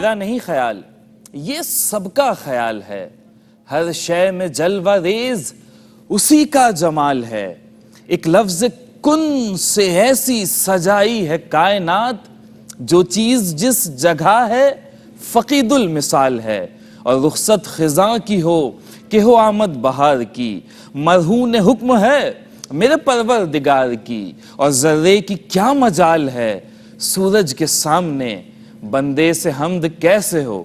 میرا نہیں خیال، یہ سب کا خیال ہے، ہر شے میں جلوہ ریز اسی کا جمال ہے، ایک لفظ کن سے ایسی سجائی ہے کائنات، جو چیز جس جگہ ہے فقید المثال ہے، اور رخصت خزاں کی ہو کہ ہو آمد بہار کی، مرہون حکم ہے میرے پروردگار کی، اور ذرے کی کیا مجال ہے سورج کے سامنے بندے سے حمد کیسے ہو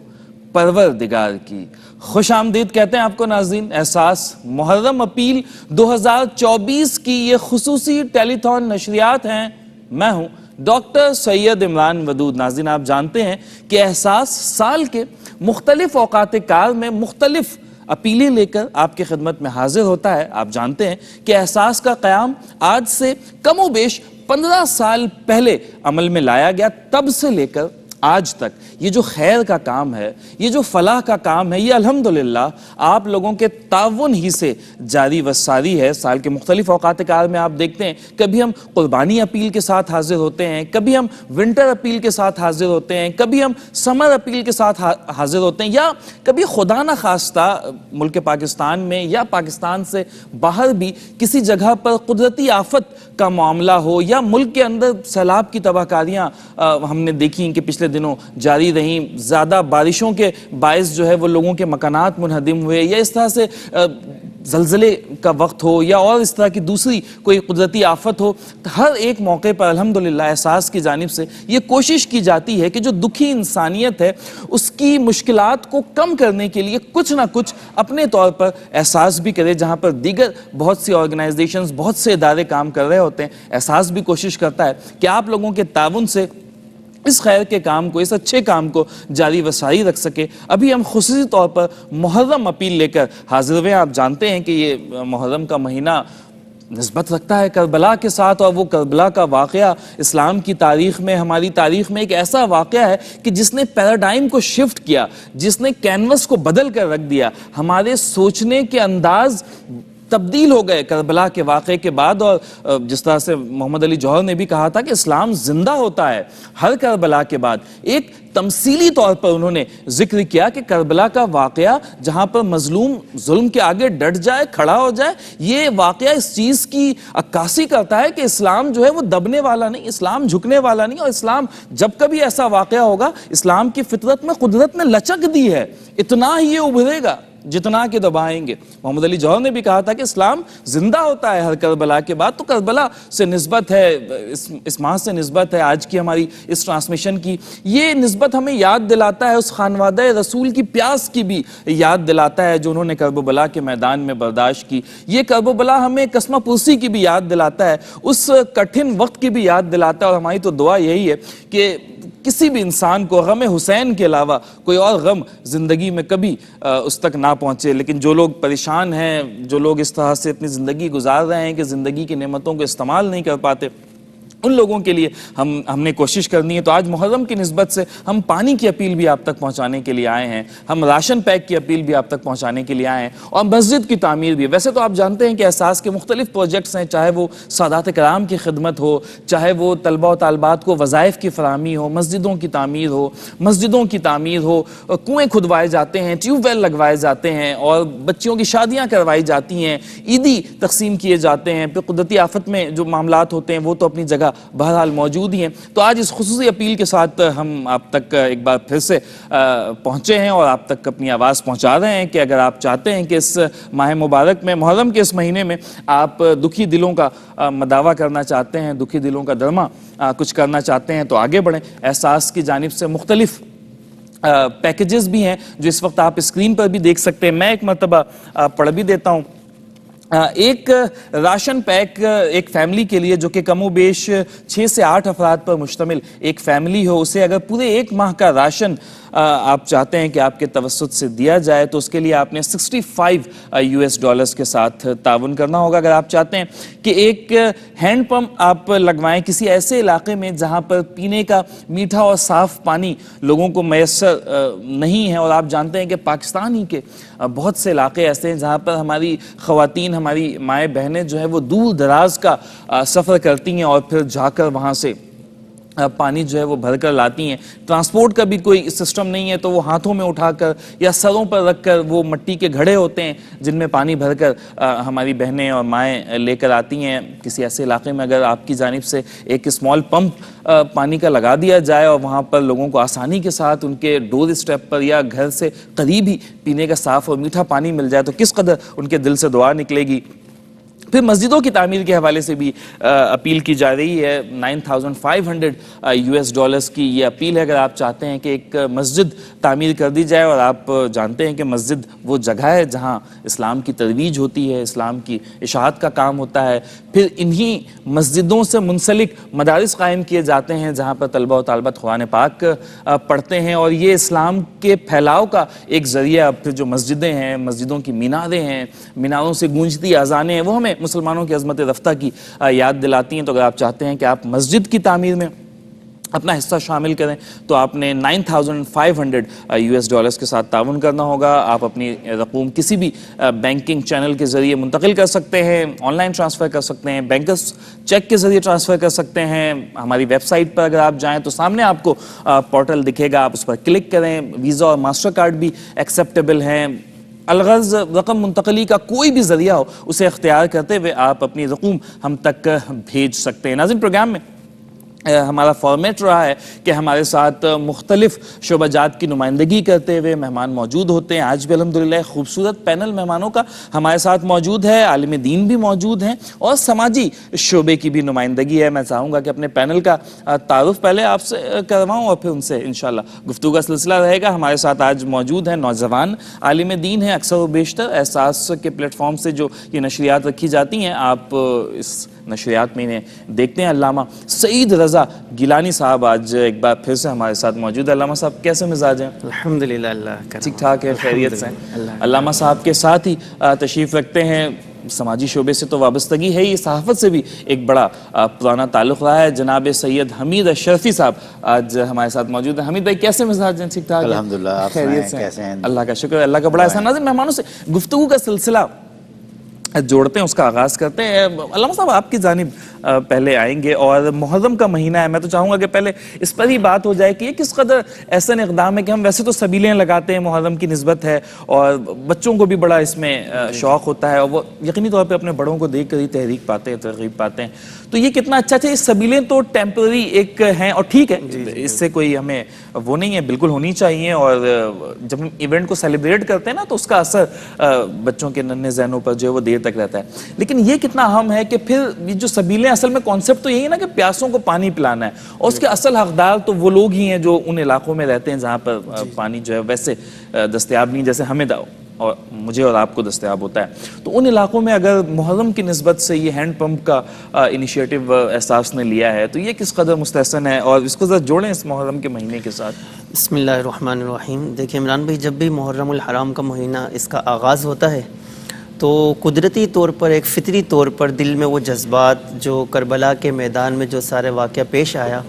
پروردگار کی۔ خوش آمدید کہتے ہیں آپ کو ناظرین، احساس محرم اپیل 2024 کی یہ خصوصی ٹیلی تھون نشریات ہیں۔ میں ہوں ڈاکٹر سید عمران ودود۔ ناظرین آپ جانتے ہیں کہ احساس سال کے مختلف اوقات کار میں مختلف اپیلیں لے کر آپ کی خدمت میں حاضر ہوتا ہے۔ آپ جانتے ہیں کہ احساس کا قیام آج سے کم و بیش 15 سال پہلے عمل میں لایا گیا، تب سے لے کر آج تک یہ جو خیر کا کام ہے، یہ جو فلاح کا کام ہے، یہ الحمدللہ آپ لوگوں کے تعاون ہی سے جاری و ساری ہے۔ سال کے مختلف اوقات کار میں آپ دیکھتے ہیں کبھی ہم قربانی اپیل کے ساتھ حاضر ہوتے ہیں، کبھی ہم ونٹر اپیل کے ساتھ حاضر ہوتے ہیں، کبھی ہم سمر اپیل کے ساتھ حاضر ہوتے ہیں، یا کبھی خدا نہ خواستہ ملک پاکستان میں یا پاکستان سے باہر بھی کسی جگہ پر قدرتی آفت کا معاملہ ہو، یا ملک کے اندر سیلاب کی تباہ کاریاں ہم نے دیکھی کہ پچھلے دنوں جاری رہیں، زیادہ بارشوں کے باعث جو ہے وہ لوگوں کے مکانات منہدم ہوئے، یا اس طرح سے زلزلے کا وقت ہو، یا اور اس طرح کی دوسری کوئی قدرتی آفت ہو۔ ہر ایک موقع پر الحمدللہ احساس کی جانب سے یہ کوشش کی جاتی ہے کہ جو دکھی انسانیت ہے اس کی مشکلات کو کم کرنے کے لیے کچھ نہ کچھ اپنے طور پر احساس بھی کرے۔ جہاں پر دیگر بہت سی آرگنائزیشنز، بہت سے ادارے کام کر رہے ہوتے ہیں، احساس بھی کوشش کرتا ہے کہ آپ لوگوں کے تعاون سے اس خیر کے کام کو، اس اچھے کام کو جاری و ساری رکھ سکے۔ ابھی ہم خصوصی طور پر محرم اپیل لے کر حاضر ہوئے ہیں۔ آپ جانتے ہیں کہ یہ محرم کا مہینہ نسبت رکھتا ہے کربلا کے ساتھ، اور وہ کربلا کا واقعہ اسلام کی تاریخ میں، ہماری تاریخ میں ایک ایسا واقعہ ہے کہ جس نے پیراڈائم کو شفٹ کیا، جس نے کینوس کو بدل کر رکھ دیا، ہمارے سوچنے کے انداز تبدیل ہو گئے کربلا کے واقعے کے بعد۔ اور جس طرح سے محمد علی جوہر نے بھی کہا تھا کہ اسلام زندہ ہوتا ہے ہر کربلا کے بعد، ایک تمثیلی طور پر انہوں نے ذکر کیا کہ کربلا کا واقعہ جہاں پر مظلوم ظلم کے آگے ڈٹ جائے، کھڑا ہو جائے، یہ واقعہ اس چیز کی عکاسی کرتا ہے کہ اسلام جو ہے وہ دبنے والا نہیں، اسلام جھکنے والا نہیں، اور اسلام جب کبھی ایسا واقعہ ہوگا، اسلام کی فطرت میں قدرت نے لچک دی ہے، اتنا ہی یہ ابھرے گا جتنا کہ دبائیں گے۔ محمد علی جوہر نے بھی کہا تھا کہ اسلام زندہ ہوتا ہے ہر کربلا کے بعد۔ تو کربلا سے نسبت ہے، اس ماہ سے نسبت ہے آج کی ہماری اس ٹرانسمیشن کی، یہ نسبت ہمیں یاد دلاتا ہے اس خانوادہ رسول کی پیاس کی بھی یاد دلاتا ہے جو انہوں نے کربلا کے میدان میں برداشت کی۔ یہ کربلا ہمیں قسمہ پرسی کی بھی یاد دلاتا ہے، اس کٹھن وقت کی بھی یاد دلاتا ہے، اور ہماری تو دعا یہی ہے کہ کسی بھی انسان کو غم حسین کے علاوہ کوئی اور غم زندگی میں کبھی اس تک نہ پہنچے۔ لیکن جو لوگ پریشان ہیں، جو لوگ اس طرح سے اپنی زندگی گزار رہے ہیں کہ زندگی کی نعمتوں کو استعمال نہیں کر پاتے، ان لوگوں کے لیے ہم نے کوشش کرنی ہے۔ تو آج محرم کی نسبت سے ہم پانی کی اپیل بھی آپ تک پہنچانے کے لیے آئے ہیں، ہم راشن پیک کی اپیل بھی آپ تک پہنچانے کے لیے آئے ہیں، اور مسجد کی تعمیر بھی۔ ویسے تو آپ جانتے ہیں کہ احساس کے مختلف پروجیکٹس ہیں، چاہے وہ سادات کرام کی خدمت ہو، چاہے وہ طلبہ و طالبات کو وظائف کی فراہمی ہو، مسجدوں کی تعمیر ہو، کنویں کھدوائے جاتے ہیں، ٹیوب ویل لگوائے جاتے ہیں، اور بچیوں کی شادیاں کروائی جاتی ہیں، عیدی تقسیم کیے جاتے ہیں، پھر قدرتی آفت میں جو معاملات ہوتے ہیں وہ تو اپنی جگہ بہرحال موجود ہی ہیں۔ تو آج اس خصوصی اپیل کے ساتھ ہم آپ تک ایک بار پھر سے پہنچے ہیں، اور آپ تک اپنی آواز پہنچا رہے ہیں کہ اگر آپ چاہتے ہیں کہ اس ماہ مبارک میں، محرم کے اس مہینے میں آپ دکھی دلوں کا مداوع کرنا چاہتے ہیں، دکھی دلوں کا درما کچھ کرنا چاہتے ہیں، تو آگے بڑھیں۔ احساس کی جانب سے مختلف پیکیجز بھی ہیں جو اس وقت آپ اسکرین پر بھی دیکھ سکتے ہیں۔ میں ایک مرتبہ پڑھ بھی دیتا ہوں۔ ایک راشن پیک ایک فیملی کے لیے جو کہ کم و بیش 6 سے 8 افراد پر مشتمل ایک فیملی ہو، اسے اگر پورے ایک ماہ کا راشن آپ چاہتے ہیں کہ آپ کے توسط سے دیا جائے تو اس کے لیے آپ نے $65 کے ساتھ تعاون کرنا ہوگا۔ اگر آپ چاہتے ہیں کہ ایک ہینڈ پمپ آپ لگوائیں کسی ایسے علاقے میں جہاں پر پینے کا میٹھا اور صاف پانی لوگوں کو میسر نہیں ہے، اور آپ جانتے ہیں کہ پاکستان ہی کے بہت سے علاقے ایسے ہیں جہاں پر ہماری خواتین، ہماری مائیں بہنیں جو ہے وہ دور دراز کا سفر کرتی ہیں اور پھر جا کر وہاں سے پانی جو ہے وہ بھر کر لاتی ہیں. ٹرانسپورٹ کا بھی کوئی سسٹم نہیں ہے تو وہ ہاتھوں میں اٹھا کر یا سروں پر رکھ کر وہ مٹی کے گھڑے ہوتے ہیں جن میں پانی بھر کر ہماری بہنیں اور مائیں لے کر آتی ہیں. کسی ایسے علاقے میں اگر آپ کی جانب سے ایک اسمال پمپ پانی کا لگا دیا جائے اور وہاں پر لوگوں کو آسانی کے ساتھ ان کے ڈور اسٹیپ پر یا گھر سے قریب ہی پینے کا صاف اور میٹھا پانی مل جائے تو کس قدر ان کے دل سے دعا نکلے گی. پھر مسجدوں کی تعمیر کے حوالے سے بھی اپیل کی جا رہی ہے. $9,500 کی یہ اپیل ہے. اگر آپ چاہتے ہیں کہ ایک مسجد تعمیر کر دی جائے، اور آپ جانتے ہیں کہ مسجد وہ جگہ ہے جہاں اسلام کی ترویج ہوتی ہے، اسلام کی اشاعت کا کام ہوتا ہے. پھر انہی مسجدوں سے منسلک مدارس قائم کیے جاتے ہیں جہاں پر طلبہ و طالبات قرآن پاک پڑھتے ہیں، اور یہ اسلام کے پھیلاؤ کا ایک ذریعہ. پھر جو مسجدیں ہیں، مسجدوں کی میناریں ہیں، میناروں سے گونجتی اذانیں ہیں، وہ ہمیں مسلمانوں کی عظمت رفتہ کی یاد دلاتی ہیں. تو اگر آپ چاہتے ہیں کہ آپ مسجد کی تعمیر میں اپنا حصہ شامل کریں تو آپ نے $9,500 کے ساتھ تعاون کرنا ہوگا. آپ اپنی رقوم کسی بھی بینکنگ چینل کے ذریعے منتقل کر سکتے ہیں، آن لائن ٹرانسفر کر سکتے ہیں، بینکرز چیک کے ذریعے ٹرانسفر کر سکتے ہیں. ہماری ویب سائٹ پر اگر آپ جائیں تو سامنے آپ کو پورٹل دکھے گا، آپ اس پر کلک کریں. ویزا اور ماسٹر کارڈ بھی ایکسیپٹیبل ہیں. الغرض رقم منتقلی کا کوئی بھی ذریعہ ہو اسے اختیار کرتے ہوئے آپ اپنی رقوم ہم تک بھیج سکتے ہیں. ناظرین، پروگرام میں ہمارا فارمیٹ رہا ہے کہ ہمارے ساتھ مختلف شعبہ جات کی نمائندگی کرتے ہوئے مہمان موجود ہوتے ہیں. آج بھی الحمدللہ خوبصورت پینل مہمانوں کا ہمارے ساتھ موجود ہے. عالم دین بھی موجود ہیں اور سماجی شعبے کی بھی نمائندگی ہے. میں چاہوں گا کہ اپنے پینل کا تعارف پہلے آپ سے کرواؤں اور پھر ان سے انشاءاللہ گفتگو کا سلسلہ رہے گا. ہمارے ساتھ آج موجود ہیں نوجوان عالم دین ہیں. اکثر و بیشتر احساس کے پلیٹ فارم سے جو یہ نشریات رکھی جاتی ہیں، آپ اس نشریات میں انہیں دیکھتے ہیں. علامہ سعید رضا گیلانی صاحب آج ایک بار پھر سے ہمارے ساتھ موجود ہے. علامہ صاحب کیسے مزاج ہیں؟ الحمدللہ، اللہ کرم، ٹھیک ٹھاک ہے، خیریت سے ہیں؟ علامہ صاحب کے ساتھ ہی تشریف رکھتے ہیں. سماجی شعبے سے تو وابستگی ہے ہی، صحافت سے بھی ایک بڑا پرانا تعلق رہا ہے. جناب سید حمید اشرفی صاحب آج ہمارے ساتھ موجود ہیں. حمید بھائی کیسے مزاج ہیں؟ ٹھیک ٹھاک؟ الحمدللہ، آپ خیریت سے کیسے ہیں؟ اللہ کا شکر ہے، اللہ کا بڑا احسان. ناظرین، مہمانوں سے گفتگو کا سلسلہ جوڑتے ہیں، اس کا آغاز کرتے ہیں. علامہ صاحب آپ کی جانب پہلے آئیں گے، اور محرم کا مہینہ ہے. میں تو چاہوں گا کہ پہلے اس پر ہی بات ہو جائے کہ یہ کس قدر احسن اقدام ہے کہ ہم ویسے تو سبیلیں لگاتے ہیں، محرم کی نسبت ہے اور بچوں کو بھی بڑا اس میں شوق ہوتا ہے اور وہ یقینی طور پہ اپنے بڑوں کو دیکھ کر ہی تحریک پاتے ہیں، ترغیب پاتے ہیں. تو یہ کتنا اچھا ہے. یہ سبیلیں تو ٹیمپرری ایک ہیں اور ٹھیک ہے، اس سے کوئی ہمیں وہ نہیں ہے، بالکل ہونی چاہیے. اور جب ہم ایونٹ کو سیلیبریٹ کرتے ہیں نا تو اس کا اثر بچوں کے ننھے ذہنوں پر جو ہے وہ دیر تک رہتا ہے. لیکن یہ کتنا اہم ہے کہ پھر یہ جو سبیلیں، اصل میں کانسیپٹ تو یہی ہے نا کہ پیاسوں کو پانی پلانا ہے، اور اس کے اصل حقدار تو وہ لوگ ہی ہیں جو ان علاقوں میں رہتے ہیں جہاں پر پانی جو ہے ویسے دستیاب نہیں، جیسے ہمیں اور مجھے اور آپ کو دستیاب ہوتا ہے. تو ان علاقوں میں اگر محرم کی نسبت سے یہ ہینڈ پمپ کا انیشیٹو احساس نے لیا ہے تو یہ کس قدر مستحسن ہے، اور اس کو ذرا جوڑیں اس محرم کے مہینے کے ساتھ. بسم اللہ الرحمن الرحیم. دیکھیں عمران بھائی، جب بھی محرم الحرام کا مہینہ اس کا آغاز ہوتا ہے تو قدرتی طور پر، ایک فطری طور پر دل میں وہ جذبات جو کربلا کے میدان میں جو سارے واقعہ پیش آیا،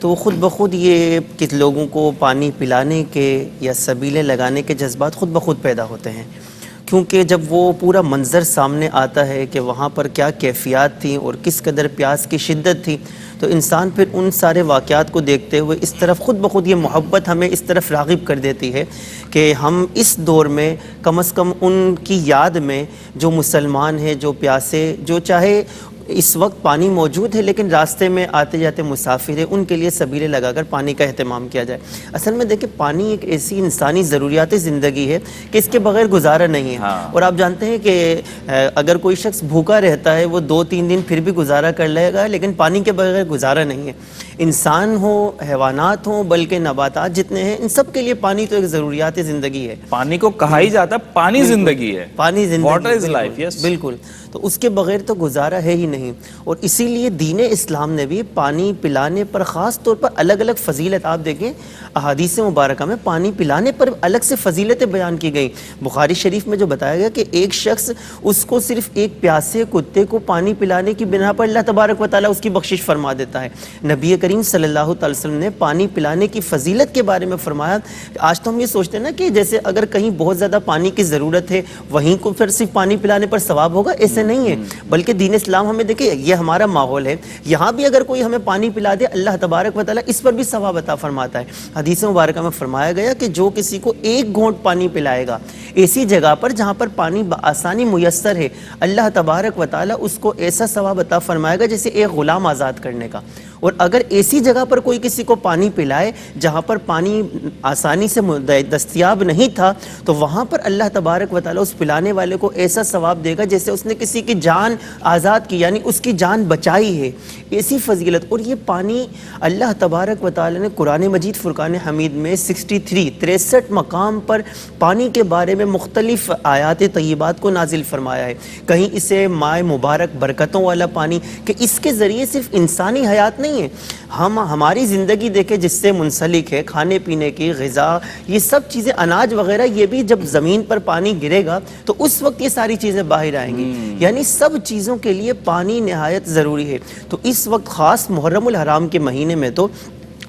تو خود بخود یہ کچھ لوگوں کو پانی پلانے کے یا سبیلیں لگانے کے جذبات خود بخود پیدا ہوتے ہیں. کیونکہ جب وہ پورا منظر سامنے آتا ہے کہ وہاں پر کیا کیفیات تھیں اور کس قدر پیاس کی شدت تھی، تو انسان پھر ان سارے واقعات کو دیکھتے ہوئے اس طرف خود بخود یہ محبت ہمیں اس طرف راغب کر دیتی ہے کہ ہم اس دور میں کم از کم ان کی یاد میں جو مسلمان ہیں، جو پیاسے، جو چاہے اس وقت پانی موجود ہے لیکن راستے میں آتے جاتے مسافر ہیں، ان کے لیے سبیلیں لگا کر پانی کا اہتمام کیا جائے. اصل میں دیکھیں، پانی ایک ایسی انسانی ضروریات زندگی ہے کہ اس کے بغیر گزارا نہیں ہے. اور آپ جانتے ہیں کہ اگر کوئی شخص بھوکا رہتا ہے وہ 2-3 دن پھر بھی گزارا کر لے گا، لیکن پانی کے بغیر گزارا نہیں ہے. انسان ہو، حیوانات ہوں، بلکہ نباتات جتنے ہیں، ان سب کے لیے پانی تو ایک ضروریات زندگی ہے. پانی کو کہا ہی جاتا ہے پانی زندگی ہے، پانی زندگی، واٹر از لائف. یس، بالکل. تو اس کے بغیر تو گزارا ہے ہی نہیں. اور اسی لیے دین اسلام نے بھی پانی پلانے پر خاص طور پر الگ الگ فضیلت، آپ دیکھیں احادیث مبارکہ میں پانی پلانے پر الگ سے فضیلتیں بیان کی گئیں. بخاری شریف میں جو بتایا گیا کہ ایک شخص اس کو صرف ایک پیاسے کتے کو پانی پلانے کی بنا پر اللہ تبارک و تعالیٰ اس کی بخشش فرما دیتا ہے. نبی کریم صلی اللہ تعالی وسلم نے پانی پلانے کی فضیلت کے بارے میں فرمایا. آج تو ہم یہ سوچتے ہیں نا کہ جیسے اگر کہیں بہت زیادہ پانی کی ضرورت ہے وہیں کو پھر صرف پانی پلانے پر ثواب ہوگا، ایسے نہیں ہے. بلکہ دین اسلام ہمیں میں دیکھیں یہ ہمارا ماحول ہے, یہاں بھی اگر کوئی ہمیں پانی پلا دے اللہ تبارک و تعالیٰ اس پر بھی ثواب عطا فرماتا ہے. حدیث مبارکہ میں فرمایا گیا کہ جو کسی کو ایک گھونٹ پانی پلائے گا ایسی جگہ پر جہاں پر پانی بآسانی میسر ہے, اللہ تبارک و تعالیٰ اس کو ایسا ثواب عطا فرمائے گا جیسے ایک غلام آزاد کرنے کا. اور اگر ایسی جگہ پر کوئی کسی کو پانی پلائے جہاں پر پانی آسانی سے دستیاب نہیں تھا تو وہاں پر اللہ تبارک و تعالیٰ اس پلانے والے کو ایسا ثواب دے گا جیسے اس نے کسی کی جان آزاد کی, یعنی اس کی جان بچائی ہے. ایسی فضیلت. اور یہ پانی اللہ تبارک و تعالیٰ نے قرآن مجید فرقان حمید میں 63 مقام پر پانی کے بارے میں مختلف آیات طیبات کو نازل فرمایا ہے. کہیں اسے مائع مبارک برکتوں والا پانی, کہ اس کے ذریعے صرف انسانی حیات نہیں ہے, ہماری زندگی دیکھیں جس سے منسلک ہے, کھانے پینے کی غذا یہ سب چیزیں اناج وغیرہ, یہ بھی جب زمین پر پانی گرے گا تو اس وقت یہ ساری چیزیں باہر آئیں گی. یعنی سب چیزوں کے لیے پانی نہایت ضروری ہے. تو اس وقت خاص محرم الحرام کے مہینے میں تو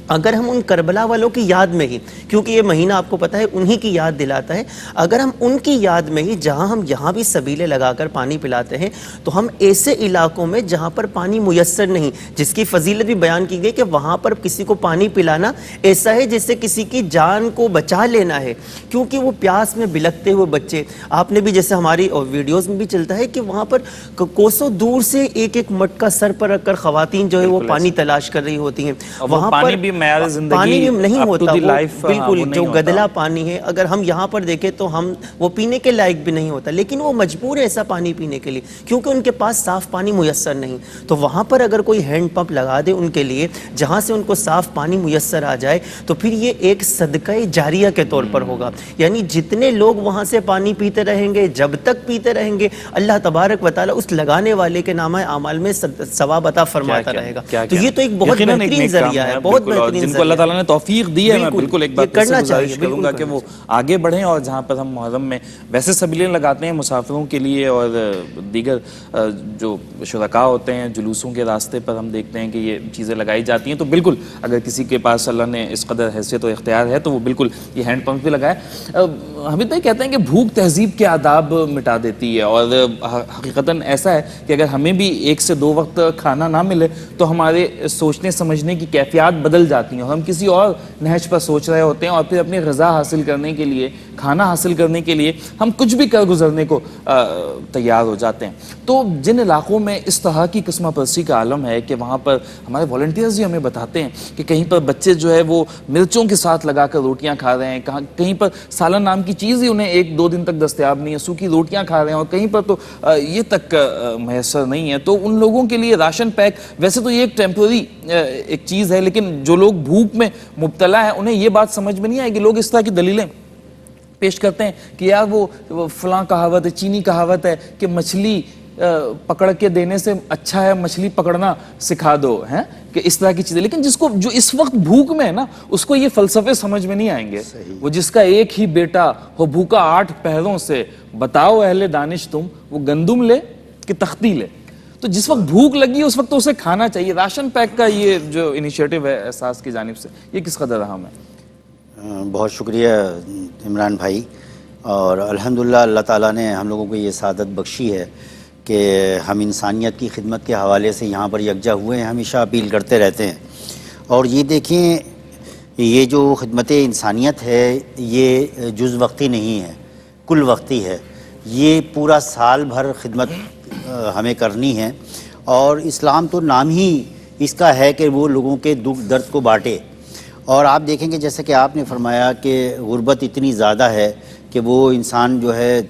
اگر ہم ان کربلا والوں کی یاد میں ہی, کیونکہ یہ مہینہ آپ کو پتہ ہے انہی کی یاد دلاتا ہے, اگر ہم ان کی یاد میں ہی جہاں ہم یہاں بھی سبیلے لگا کر پانی پلاتے ہیں تو ہم ایسے علاقوں میں جہاں پر پانی میسر نہیں, جس کی فضیلت بھی بیان کی گئی کہ وہاں پر کسی کو پانی پلانا ایسا ہے جیسے کسی کی جان کو بچا لینا ہے, کیونکہ وہ پیاس میں بلکتے ہوئے بچے, آپ نے بھی جیسے ہماری ویڈیوز میں بھی چلتا ہے کہ وہاں پر کوسوں دور سے ایک ایک مٹکا سر پر رکھ کر خواتین جو ہے وہ پانی تلاش کر رہی ہوتی ہیں. وہاں پر معیار زندگی پانی نہیں ہوتا, بالکل جو گدلا ہوتا. پانی ہے اگر ہم یہاں پر دیکھیں تو ہم وہ پینے کے لائق بھی نہیں ہوتا, لیکن وہ مجبور ہے ایسا پانی پینے کے لیے کیونکہ ان کے پاس صاف پانی میسر نہیں. تو وہاں پر اگر کوئی ہینڈ پمپ لگا دے ان کے لیے جہاں سے ان کو صاف پانی میسر آ جائے تو پھر یہ ایک صدقہ جاریہ کے طور پر ہوگا. یعنی جتنے لوگ وہاں سے پانی پیتے رہیں گے, جب تک پیتے رہیں گے, اللہ تبارک و تعالیٰ اس لگانے والے کے نامہ اعمال میں ثواب عطا فرماتا رہے گا. تو یہ تو ایک بہت بہترین ذریعہ ہے, بہت بہترین. جن کو اللہ تعالیٰ نے توفیق دی ہے, میں بالکل ایک بات سے گزارش کروں گا کہ وہ آگے بڑھیں, اور جہاں پر ہم محرم میں ویسے سبیلیں لگاتے ہیں مسافروں کے لیے اور دیگر جو شرکاء ہوتے ہیں جلوسوں کے راستے پر ہم دیکھتے ہیں کہ یہ چیزیں لگائی جاتی ہیں, تو بالکل اگر کسی کے پاس اللہ نے اس قدر حیثیت و اختیار ہے تو وہ بالکل یہ ہینڈ پمپ بھی لگائے. حمید بھائی کہتے ہیں کہ بھوک تہذیب کے آداب مٹا دیتی ہے, اور حقیقتاً ایسا ہے کہ اگر ہمیں بھی 1 سے 2 وقت کھانا نہ ملے تو ہمارے سوچنے سمجھنے کی کیفیات بدل جاتی ہیں, اور ہم کسی اور نہج پر سوچ رہے ہوتے ہیں, اور پھر اپنی غذا حاصل کرنے کے لیے, کھانا حاصل کرنے کے لیے ہم کچھ بھی کر گزرنے کو تیار ہو جاتے ہیں. تو جن علاقوں میں اس طرح کی قسمہ پرسی کا عالم ہے کہ وہاں پر ہمارے والنٹیئرز ہی ہمیں بتاتے ہیں کہ کہیں پر بچے جو ہے وہ مرچوں کے ساتھ لگا کر روٹیاں کھا رہے ہیں, کہیں پر سالن نام کی چیز ہی انہیں 1-2 دن تک دستیاب نہیں ہے, سوکھی روٹیاں کھا رہے ہیں, اور کہیں پر تو یہ تک میسر نہیں ہے. تو ان لوگوں کے لیے راشن پیک, ویسے تو یہ ایک ٹیمپرری ایک چیز ہے, لیکن جو لوگ بھوک میں مبتلا ہیں انہیں یہ بات سمجھ میں نہیں آئے گی. لوگ اس طرح کی دلیلیں پیش کرتے ہیں کہ یار وہ فلاں کہاوت ہے, چینی کہاوت ہے کہ مچھلی پکڑ کے دینے سے اچھا ہے مچھلی پکڑنا سکھا دو, ہیں کہ اس طرح کی چیزیں. لیکن جو اس وقت بھوک میں ہے نا اس کو یہ فلسفے سمجھ میں نہیں آئیں گے. وہ جس کا ایک ہی بیٹا ہو بھوکا 8 پہروں سے, بتاؤ اہل دانش تم وہ گندم لے کہ تختی لے. تو جس وقت بھوک لگی اس وقت تو اسے کھانا چاہیے. راشن پیک کا یہ جو انیشیٹو ہے احساس کی جانب سے, یہ کس قدر اہم ہے؟ بہت شکریہ عمران بھائی, اور الحمدللہ اللہ تعالیٰ نے ہم لوگوں کو یہ سعادت بخشی ہے کہ ہم انسانیت کی خدمت کے حوالے سے یہاں پر یکجا ہوئے ہیں. ہمیشہ اپیل کرتے رہتے ہیں, اور یہ دیکھیں یہ جو خدمت انسانیت ہے یہ جز وقتی نہیں ہے, کل وقتی ہے. یہ پورا سال بھر خدمت ہمیں کرنی ہے, اور اسلام تو نام ہی اس کا ہے کہ وہ لوگوں کے دکھ درد کو بانٹے. اور آپ دیکھیں گے جیسے کہ آپ نے فرمایا کہ غربت اتنی زیادہ ہے کہ وہ انسان جو ہے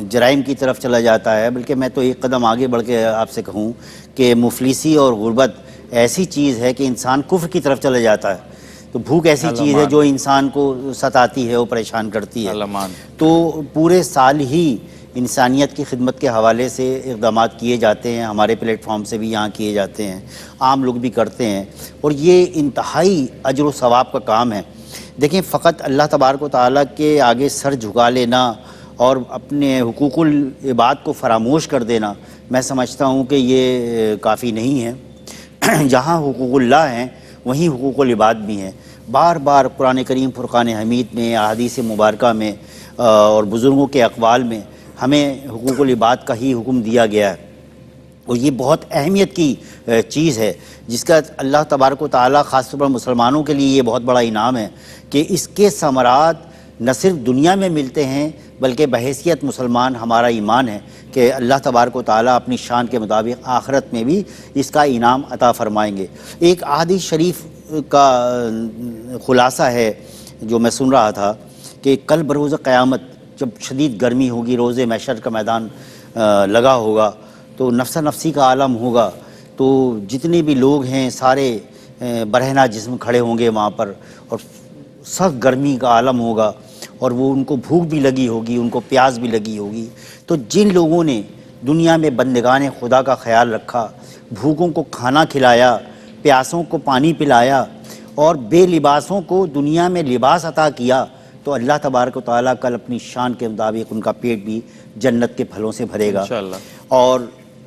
جرائم کی طرف چلا جاتا ہے. بلکہ میں تو ایک قدم آگے بڑھ کے آپ سے کہوں کہ مفلسی اور غربت ایسی چیز ہے کہ انسان کفر کی طرف چلا جاتا ہے. تو بھوک ایسی چیز ہے جو انسان کو ستاتی ہے, وہ پریشان کرتی ہے. تو پورے سال ہی انسانیت کی خدمت کے حوالے سے اقدامات کیے جاتے ہیں, ہمارے پلیٹ فارم سے بھی یہاں کیے جاتے ہیں, عام لوگ بھی کرتے ہیں, اور یہ انتہائی اجر و ثواب کا کام ہے. دیکھیں فقط اللہ تبارک و تعالیٰ کے آگے سر جھکا لینا اور اپنے حقوق العباد کو فراموش کر دینا, میں سمجھتا ہوں کہ یہ کافی نہیں ہے. جہاں حقوق اللہ ہیں وہیں حقوق العباد بھی ہیں. بار بار قرآن کریم فرقان حمید میں, احادیث مبارکہ میں اور بزرگوں کے اقوال میں ہمیں حقوق العباد کا ہی حکم دیا گیا ہے. اور یہ بہت اہمیت کی چیز ہے جس کا اللہ تبارک و تعالیٰ خاص طور پر مسلمانوں کے لیے یہ بہت بڑا انعام ہے کہ اس کے ثمرات نہ صرف دنیا میں ملتے ہیں بلکہ بحیثیت مسلمان ہمارا ایمان ہے کہ اللہ تبارک و تعالیٰ اپنی شان کے مطابق آخرت میں بھی اس کا انعام عطا فرمائیں گے۔ ایک حدیث شریف کا خلاصہ ہے جو میں سن رہا تھا کہ کل بروز قیامت جب شدید گرمی ہوگی، روز محشر کا میدان لگا ہوگا تو نفسہ نفسی کا عالم ہوگا، تو جتنے بھی لوگ ہیں سارے برہنہ جسم کھڑے ہوں گے وہاں پر، اور سخت گرمی کا عالم ہوگا، اور وہ ان کو بھوک بھی لگی ہوگی، ان کو پیاس بھی لگی ہوگی۔ تو جن لوگوں نے دنیا میں بندگان خدا کا خیال رکھا، بھوکوں کو کھانا کھلایا، پیاسوں کو پانی پلایا، اور بے لباسوں کو دنیا میں لباس عطا کیا، تو اللہ تبارک و تعالیٰ کل اپنی شان کے مطابق ان کا پیٹ بھی جنت کے پھلوں سے بھرے گا انشاءاللہ، اور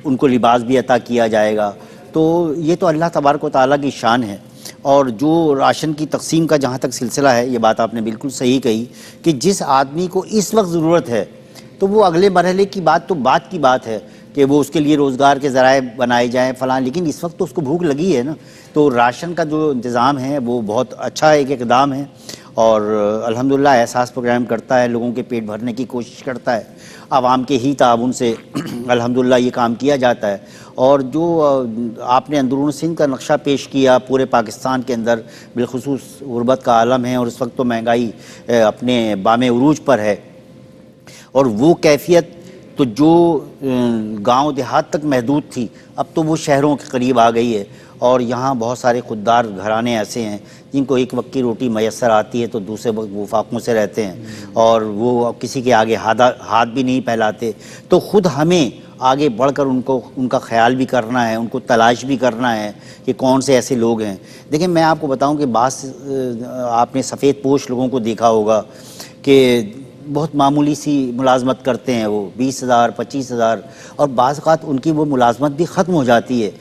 ان کو لباس بھی عطا کیا جائے گا۔ تو یہ تو اللہ تبارک و تعالیٰ کی شان ہے۔ اور جو راشن کی تقسیم کا جہاں تک سلسلہ ہے، یہ بات آپ نے بالکل صحیح کہی کہ جس آدمی کو اس وقت ضرورت ہے تو وہ اگلے مرحلے کی بات تو بات کی بات ہے کہ وہ اس کے لیے روزگار کے ذرائع بنائے جائیں فلاں، لیکن اس وقت تو اس کو بھوک لگی ہے نا۔ تو راشن کا جو انتظام ہے وہ بہت اچھا ایک اقدام ہے، اور الحمدللہ احساس پروگرام کرتا ہے، لوگوں کے پیٹ بھرنے کی کوشش کرتا ہے، عوام کے ہی تعاون سے الحمدللہ یہ کام کیا جاتا ہے۔ اور جو آپ نے اندرون سندھ کا نقشہ پیش کیا پورے پاکستان کے اندر، بالخصوص غربت کا عالم ہے، اور اس وقت تو مہنگائی اپنے بام عروج پر ہے، اور وہ کیفیت تو جو گاؤں دیہات تک محدود تھی اب تو وہ شہروں کے قریب آ گئی ہے۔ اور یہاں بہت سارے خوددار گھرانے ایسے ہیں جن کو ایک وقت کی روٹی میسر آتی ہے تو دوسرے وقت وہ فاقوں سے رہتے ہیں، اور وہ کسی کے آگے ہاتھ بھی نہیں پھیلاتے۔ تو خود ہمیں آگے بڑھ کر ان کا خیال بھی کرنا ہے، ان کو تلاش بھی کرنا ہے کہ کون سے ایسے لوگ ہیں۔ دیکھیں میں آپ کو بتاؤں کہ بعض آپ نے سفید پوش لوگوں کو دیکھا ہوگا کہ بہت معمولی سی ملازمت کرتے ہیں، وہ 20,000 25,000، اور بعض اوقات ان کی وہ ملازمت بھی ختم ہو جاتی ہے۔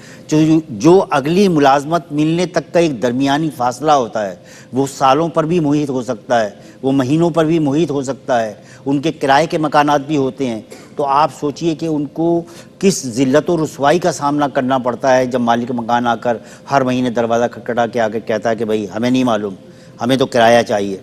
جو اگلی ملازمت ملنے تک کا ایک درمیانی فاصلہ ہوتا ہے وہ سالوں پر بھی محیط ہو سکتا ہے، وہ مہینوں پر بھی محیط ہو سکتا ہے، ان کے کرائے کے مکانات بھی ہوتے ہیں۔ تو آپ سوچئے کہ ان کو کس ذلت و رسوائی کا سامنا کرنا پڑتا ہے جب مالک مکان آ کر ہر مہینے دروازہ کھٹکھٹا کے آ کے کہتا ہے کہ بھائی ہمیں نہیں معلوم، ہمیں تو کرایہ چاہیے۔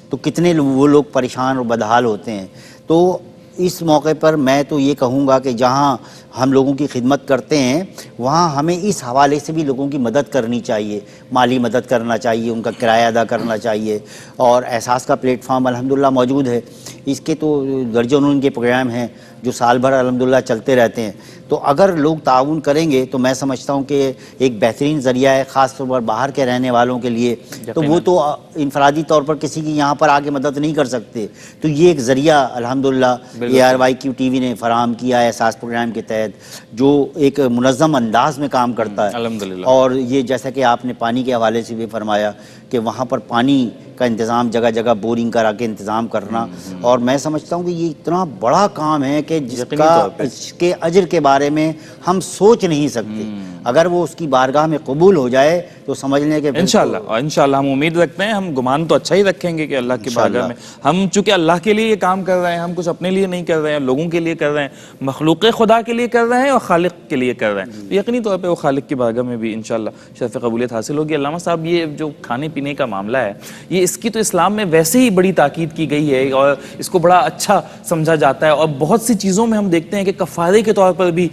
تو کتنے وہ لوگ پریشان اور بدحال ہوتے ہیں۔ تو اس موقع پر میں تو یہ کہوں گا کہ جہاں ہم لوگوں کی خدمت کرتے ہیں وہاں ہمیں اس حوالے سے بھی لوگوں کی مدد کرنی چاہیے، مالی مدد کرنا چاہیے، ان کا کرایہ ادا کرنا چاہیے۔ اور احساس کا پلیٹ فارم الحمدللہ موجود ہے، اس کے تو درجنوں کے پروگرام ہیں جو سال بھر الحمدللہ چلتے رہتے ہیں۔ تو اگر لوگ تعاون کریں گے تو میں سمجھتا ہوں کہ ایک بہترین ذریعہ ہے، خاص طور پر باہر کے رہنے والوں کے لیے۔ تو وہ تو انفرادی طور پر کسی کی یہاں پر آ کے مدد نہیں کر سکتے، تو یہ ایک ذریعہ الحمدللہ ARYQ TV نے فراہم کیا ہے احساس پروگرام کے تحت، جو ایک منظم انداز میں کام کرتا ہے الحمدللہ۔ اور یہ جیسا کہ آپ نے پانی کے حوالے سے بھی فرمایا کہ وہاں پر پانی کا انتظام جگہ جگہ بورنگ کرا کے انتظام کرنا، اور میں سمجھتا ہوں کہ یہ اتنا بڑا کام ہے کہ جس کا اس کے اجر کے بارے میں ہم سوچ نہیں سکتے۔ اگر وہ اس کی بارگاہ میں قبول ہو جائے تو سمجھ لیں کہ انشاءاللہ ہم امید رکھتے ہیں، ہم گمان تو اچھا ہی رکھیں گے کہ اللہ کی بارگاہ میں ہم چونکہ اللہ کے لیے یہ کام کر رہے ہیں، ہم کچھ اپنے لیے نہیں کر رہے ہیں، لوگوں کے لیے کر رہے ہیں، مخلوق خدا کے لیے کر رہے ہیں اور خالق کے لیے کر رہے ہیں، تو یقینی طور پہ وہ خالق کی بارگاہ میں بھی انشاءاللہ شرف قبولیت حاصل ہوگی۔ علامہ صاحب یہ جو کھانے پینے کا معاملہ ہے، یہ اس کی تو اسلام میں ویسے ہی بڑی تاکید کی گئی ہے اور اس کو بڑا اچھا سمجھا جاتا ہے، اور بہت سی چیزوں میں ہم دیکھتے ہیں کہ کفارے کے طور پر بھی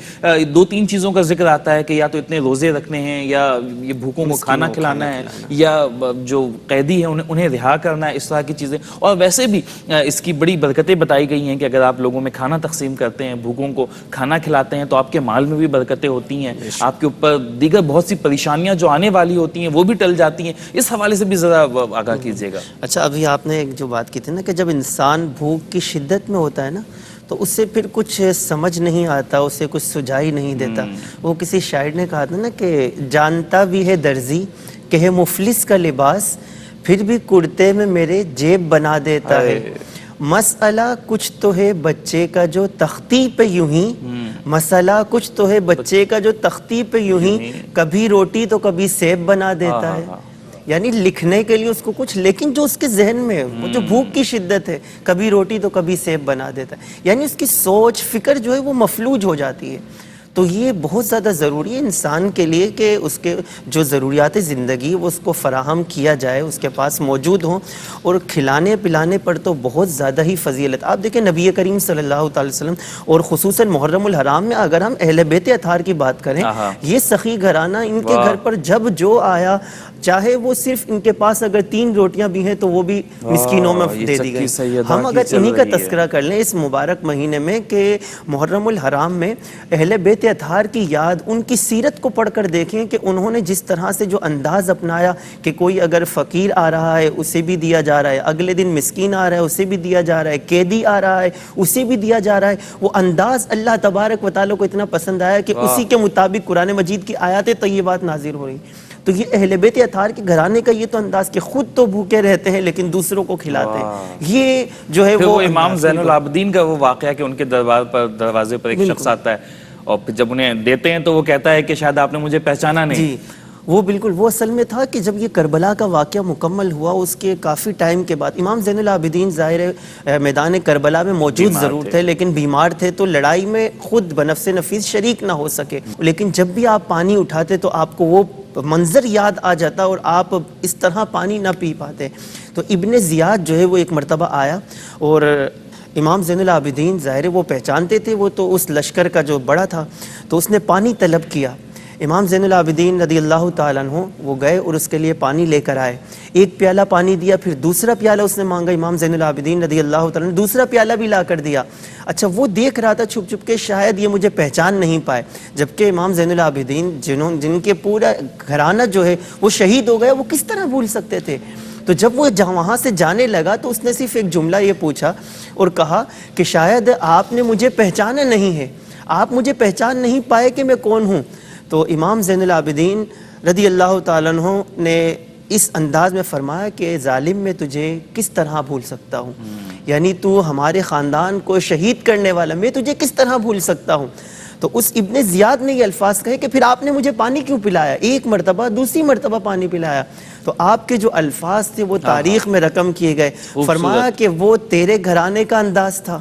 2-3 چیزوں کا ذکر آتا ہے کہ یا تو اتنے روزے رکھنے ہیں، یا یہ بھوکوں کو کھانا کھلانا ہے، یا جو قیدی ہیں انہیں رہا کرنا ہے، اس طرح کی چیزیں۔ اور ویسے بھی اس کی بڑی برکتیں بتائی گئی ہیں کہ اگر آپ لوگوں میں کھانا تقسیم کرتے ہیں، بھوکوں کو کھانا کھلاتے ہیں، تو آپ کے مال میں بھی برکتیں ہوتی ہیں، آپ کے اوپر دیگر بہت سی پریشانیاں جو آنے والی ہوتی ہیں وہ بھی ٹل جاتی ہیں۔ اس حوالے سے بھی ذرا آگاہ کیجیے گا۔ اچھا، ابھی آپ نے ایک جو بات کی تھی نا کہ جب انسان بھوک کی شدت میں ہوتا ہے نا تو اس سے پھر کچھ سمجھ نہیں آتا، اسے کچھ سجائی نہیں دیتا۔ وہ کسی شاعر نے کہا تھا نا کہ جانتا بھی ہے درزی کہ ہے مفلس کا لباس، پھر بھی کرتے میں میرے جیب بنا دیتا ہے۔ مسئلہ کچھ تو ہے بچے کا جو تختی پہ یوں ہی، مسئلہ کچھ تو ہے بچے کا جو تختی پہ یوں ہی، کبھی روٹی تو کبھی سیب بنا دیتا ہے۔ یعنی لکھنے کے لیے اس کو کچھ، لیکن جو اس کے ذہن میں وہ جو بھوک کی شدت ہے، کبھی روٹی تو کبھی سیب بنا دیتا ہے، یعنی اس کی سوچ فکر جو ہے وہ مفلوج ہو جاتی ہے۔ تو یہ بہت زیادہ ضروری ہے انسان کے لیے کہ اس کے جو ضروریات زندگی وہ اس کو فراہم کیا جائے، اس کے پاس موجود ہوں. اور کھلانے پلانے پر تو بہت زیادہ ہی فضیلت. آپ دیکھیں نبی کریم صلی اللہ تعالی وسلم اور خصوصاً محرم الحرام میں اگر ہم اہل بیت اطہار کی بات کریں، یہ سخی گھرانہ ان کے گھر پر جب جو آیا، چاہے وہ صرف ان کے پاس اگر 3 روٹیاں بھی ہیں تو وہ بھی مسکینوں میں دے دی گئی. ہم اگر انہی کا تذکرہ کر لیں اس مبارک مہینے میں کہ محرم الحرام میں اہل بیت اطہار کی یاد، ان کی سیرت کو پڑھ کر دیکھیں کہ انہوں نے جس طرح سے جو انداز اپنایا کہ کوئی اگر فقیر آ رہا ہے اسے بھی دیا جا رہا ہے، اگلے دن مسکین آ رہا ہے اسے بھی دیا جا رہا ہے، قیدی آ رہا ہے اسے بھی دیا جا رہا ہے. وہ انداز اللہ تبارک و تعالیٰ کو اتنا پسند آیا کہ اسی کے مطابق قرآن مجید کی آیات طیبات نازل ہو رہی. تو یہ اہل بیت اطہار کے گھرانے کا یہ تو انداز کہ خود تو بھوکے رہتے ہیں لیکن دوسروں کو کھلاتے ہیں. یہ جو ہے وہ امام زین العابدین کا وہ واقعہ کہ ان کے دروازے پر ایک شخص آتا ہے اور پھر جب انہیں دیتے ہیں تو وہ کہتا ہے کہ شاید آپ نے مجھے پہچانا نہیں. جی وہ بالکل وہ اصل میں تھا کہ جب یہ کربلا کا واقعہ مکمل ہوا اس کے کافی ٹائم کے بعد امام زین العابدین ظاہر میدان کربلا میں موجود ضرور تھے لیکن بیمار تھے تو لڑائی میں خود بنفس نفیس شریک نہ ہو سکے. لیکن جب بھی آپ پانی اٹھاتے تو آپ کو وہ منظر یاد آ جاتا اور آپ اس طرح پانی نہ پی پاتے. تو ابن زیاد جو ہے وہ ایک مرتبہ آیا اور امام زین العابدین ظاہر وہ پہچانتے تھے، وہ تو اس لشکر کا جو بڑا تھا، تو اس نے پانی طلب کیا. امام زین العابدین رضی اللہ تعالیٰ عنہ وہ گئے اور اس کے لیے پانی لے کر آئے. ایک پیالہ پانی دیا، پھر دوسرا پیالہ اس نے مانگا، امام زین العابدین رضی اللہ تعالیٰ نے دوسرا پیالہ بھی لا کر دیا. اچھا وہ دیکھ رہا تھا چھپ چھپ کے شاید یہ مجھے پہچان نہیں پائے، جبکہ امام زین العابدین جن کے پورا گھرانہ جو ہے وہ شہید ہو گیا، وہ کس طرح بھول سکتے تھے. تو جب وہ وہاں سے جانے لگا تو اس نے صرف ایک جملہ یہ پوچھا اور کہا کہ شاید آپ نے مجھے پہچانا نہیں ہے، آپ مجھے پہچان نہیں پائے کہ میں کون ہوں. تو امام زین العابدین رضی اللہ تعالیٰ عنہ نے اس انداز میں فرمایا کہ ظالم میں تجھے کس طرح بھول سکتا ہوں، یعنی تو ہمارے خاندان کو شہید کرنے والا، میں تجھے کس طرح بھول سکتا ہوں. تو اس ابن زیاد نے یہ الفاظ کہے کہ پھر آپ نے مجھے پانی کیوں پلایا، ایک مرتبہ دوسری مرتبہ پانی پلایا. تو آپ کے جو الفاظ تھے وہ تاریخ میں رقم کیے گئے. فرمایا کہ وہ تیرے گھرانے کا انداز تھا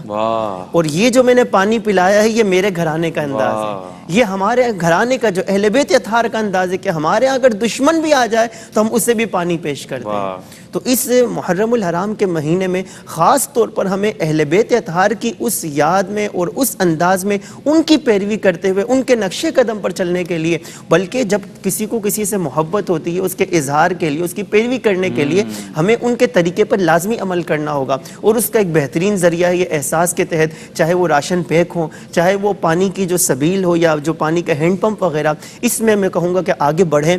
اور یہ جو میں نے پانی پلایا ہے یہ میرے گھرانے کا انداز ہے، یہ ہمارے گھرانے کا جو اہل بیت اطہار کا انداز ہے کہ ہمارے ہاں اگر دشمن بھی آ جائے تو ہم اسے بھی پانی پیش کرتے ہیں. تو اس محرم الحرام کے مہینے میں خاص طور پر ہمیں اہل بیت اطہار کی اس یاد میں اور اس انداز میں ان کی پیروی کرتے ہوئے ان کے نقش قدم پر چلنے کے لیے، بلکہ جب کسی کو کسی سے محبت ہوتی ہے اس کے اظہار کے لیے، اس کی پیروی کرنے کے لیے ہمیں ان کے طریقے پر لازمی عمل کرنا ہوگا. اور اس کا ایک بہترین ذریعہ ہے یہ احساس کے تحت، چاہے وہ راشن پیک ہو، چاہے وہ پانی کی جو سبیل ہو یا جو پانی کا ہینڈ پمپ وغیرہ، اس میں کہوں گا کہ آگے بڑھیں.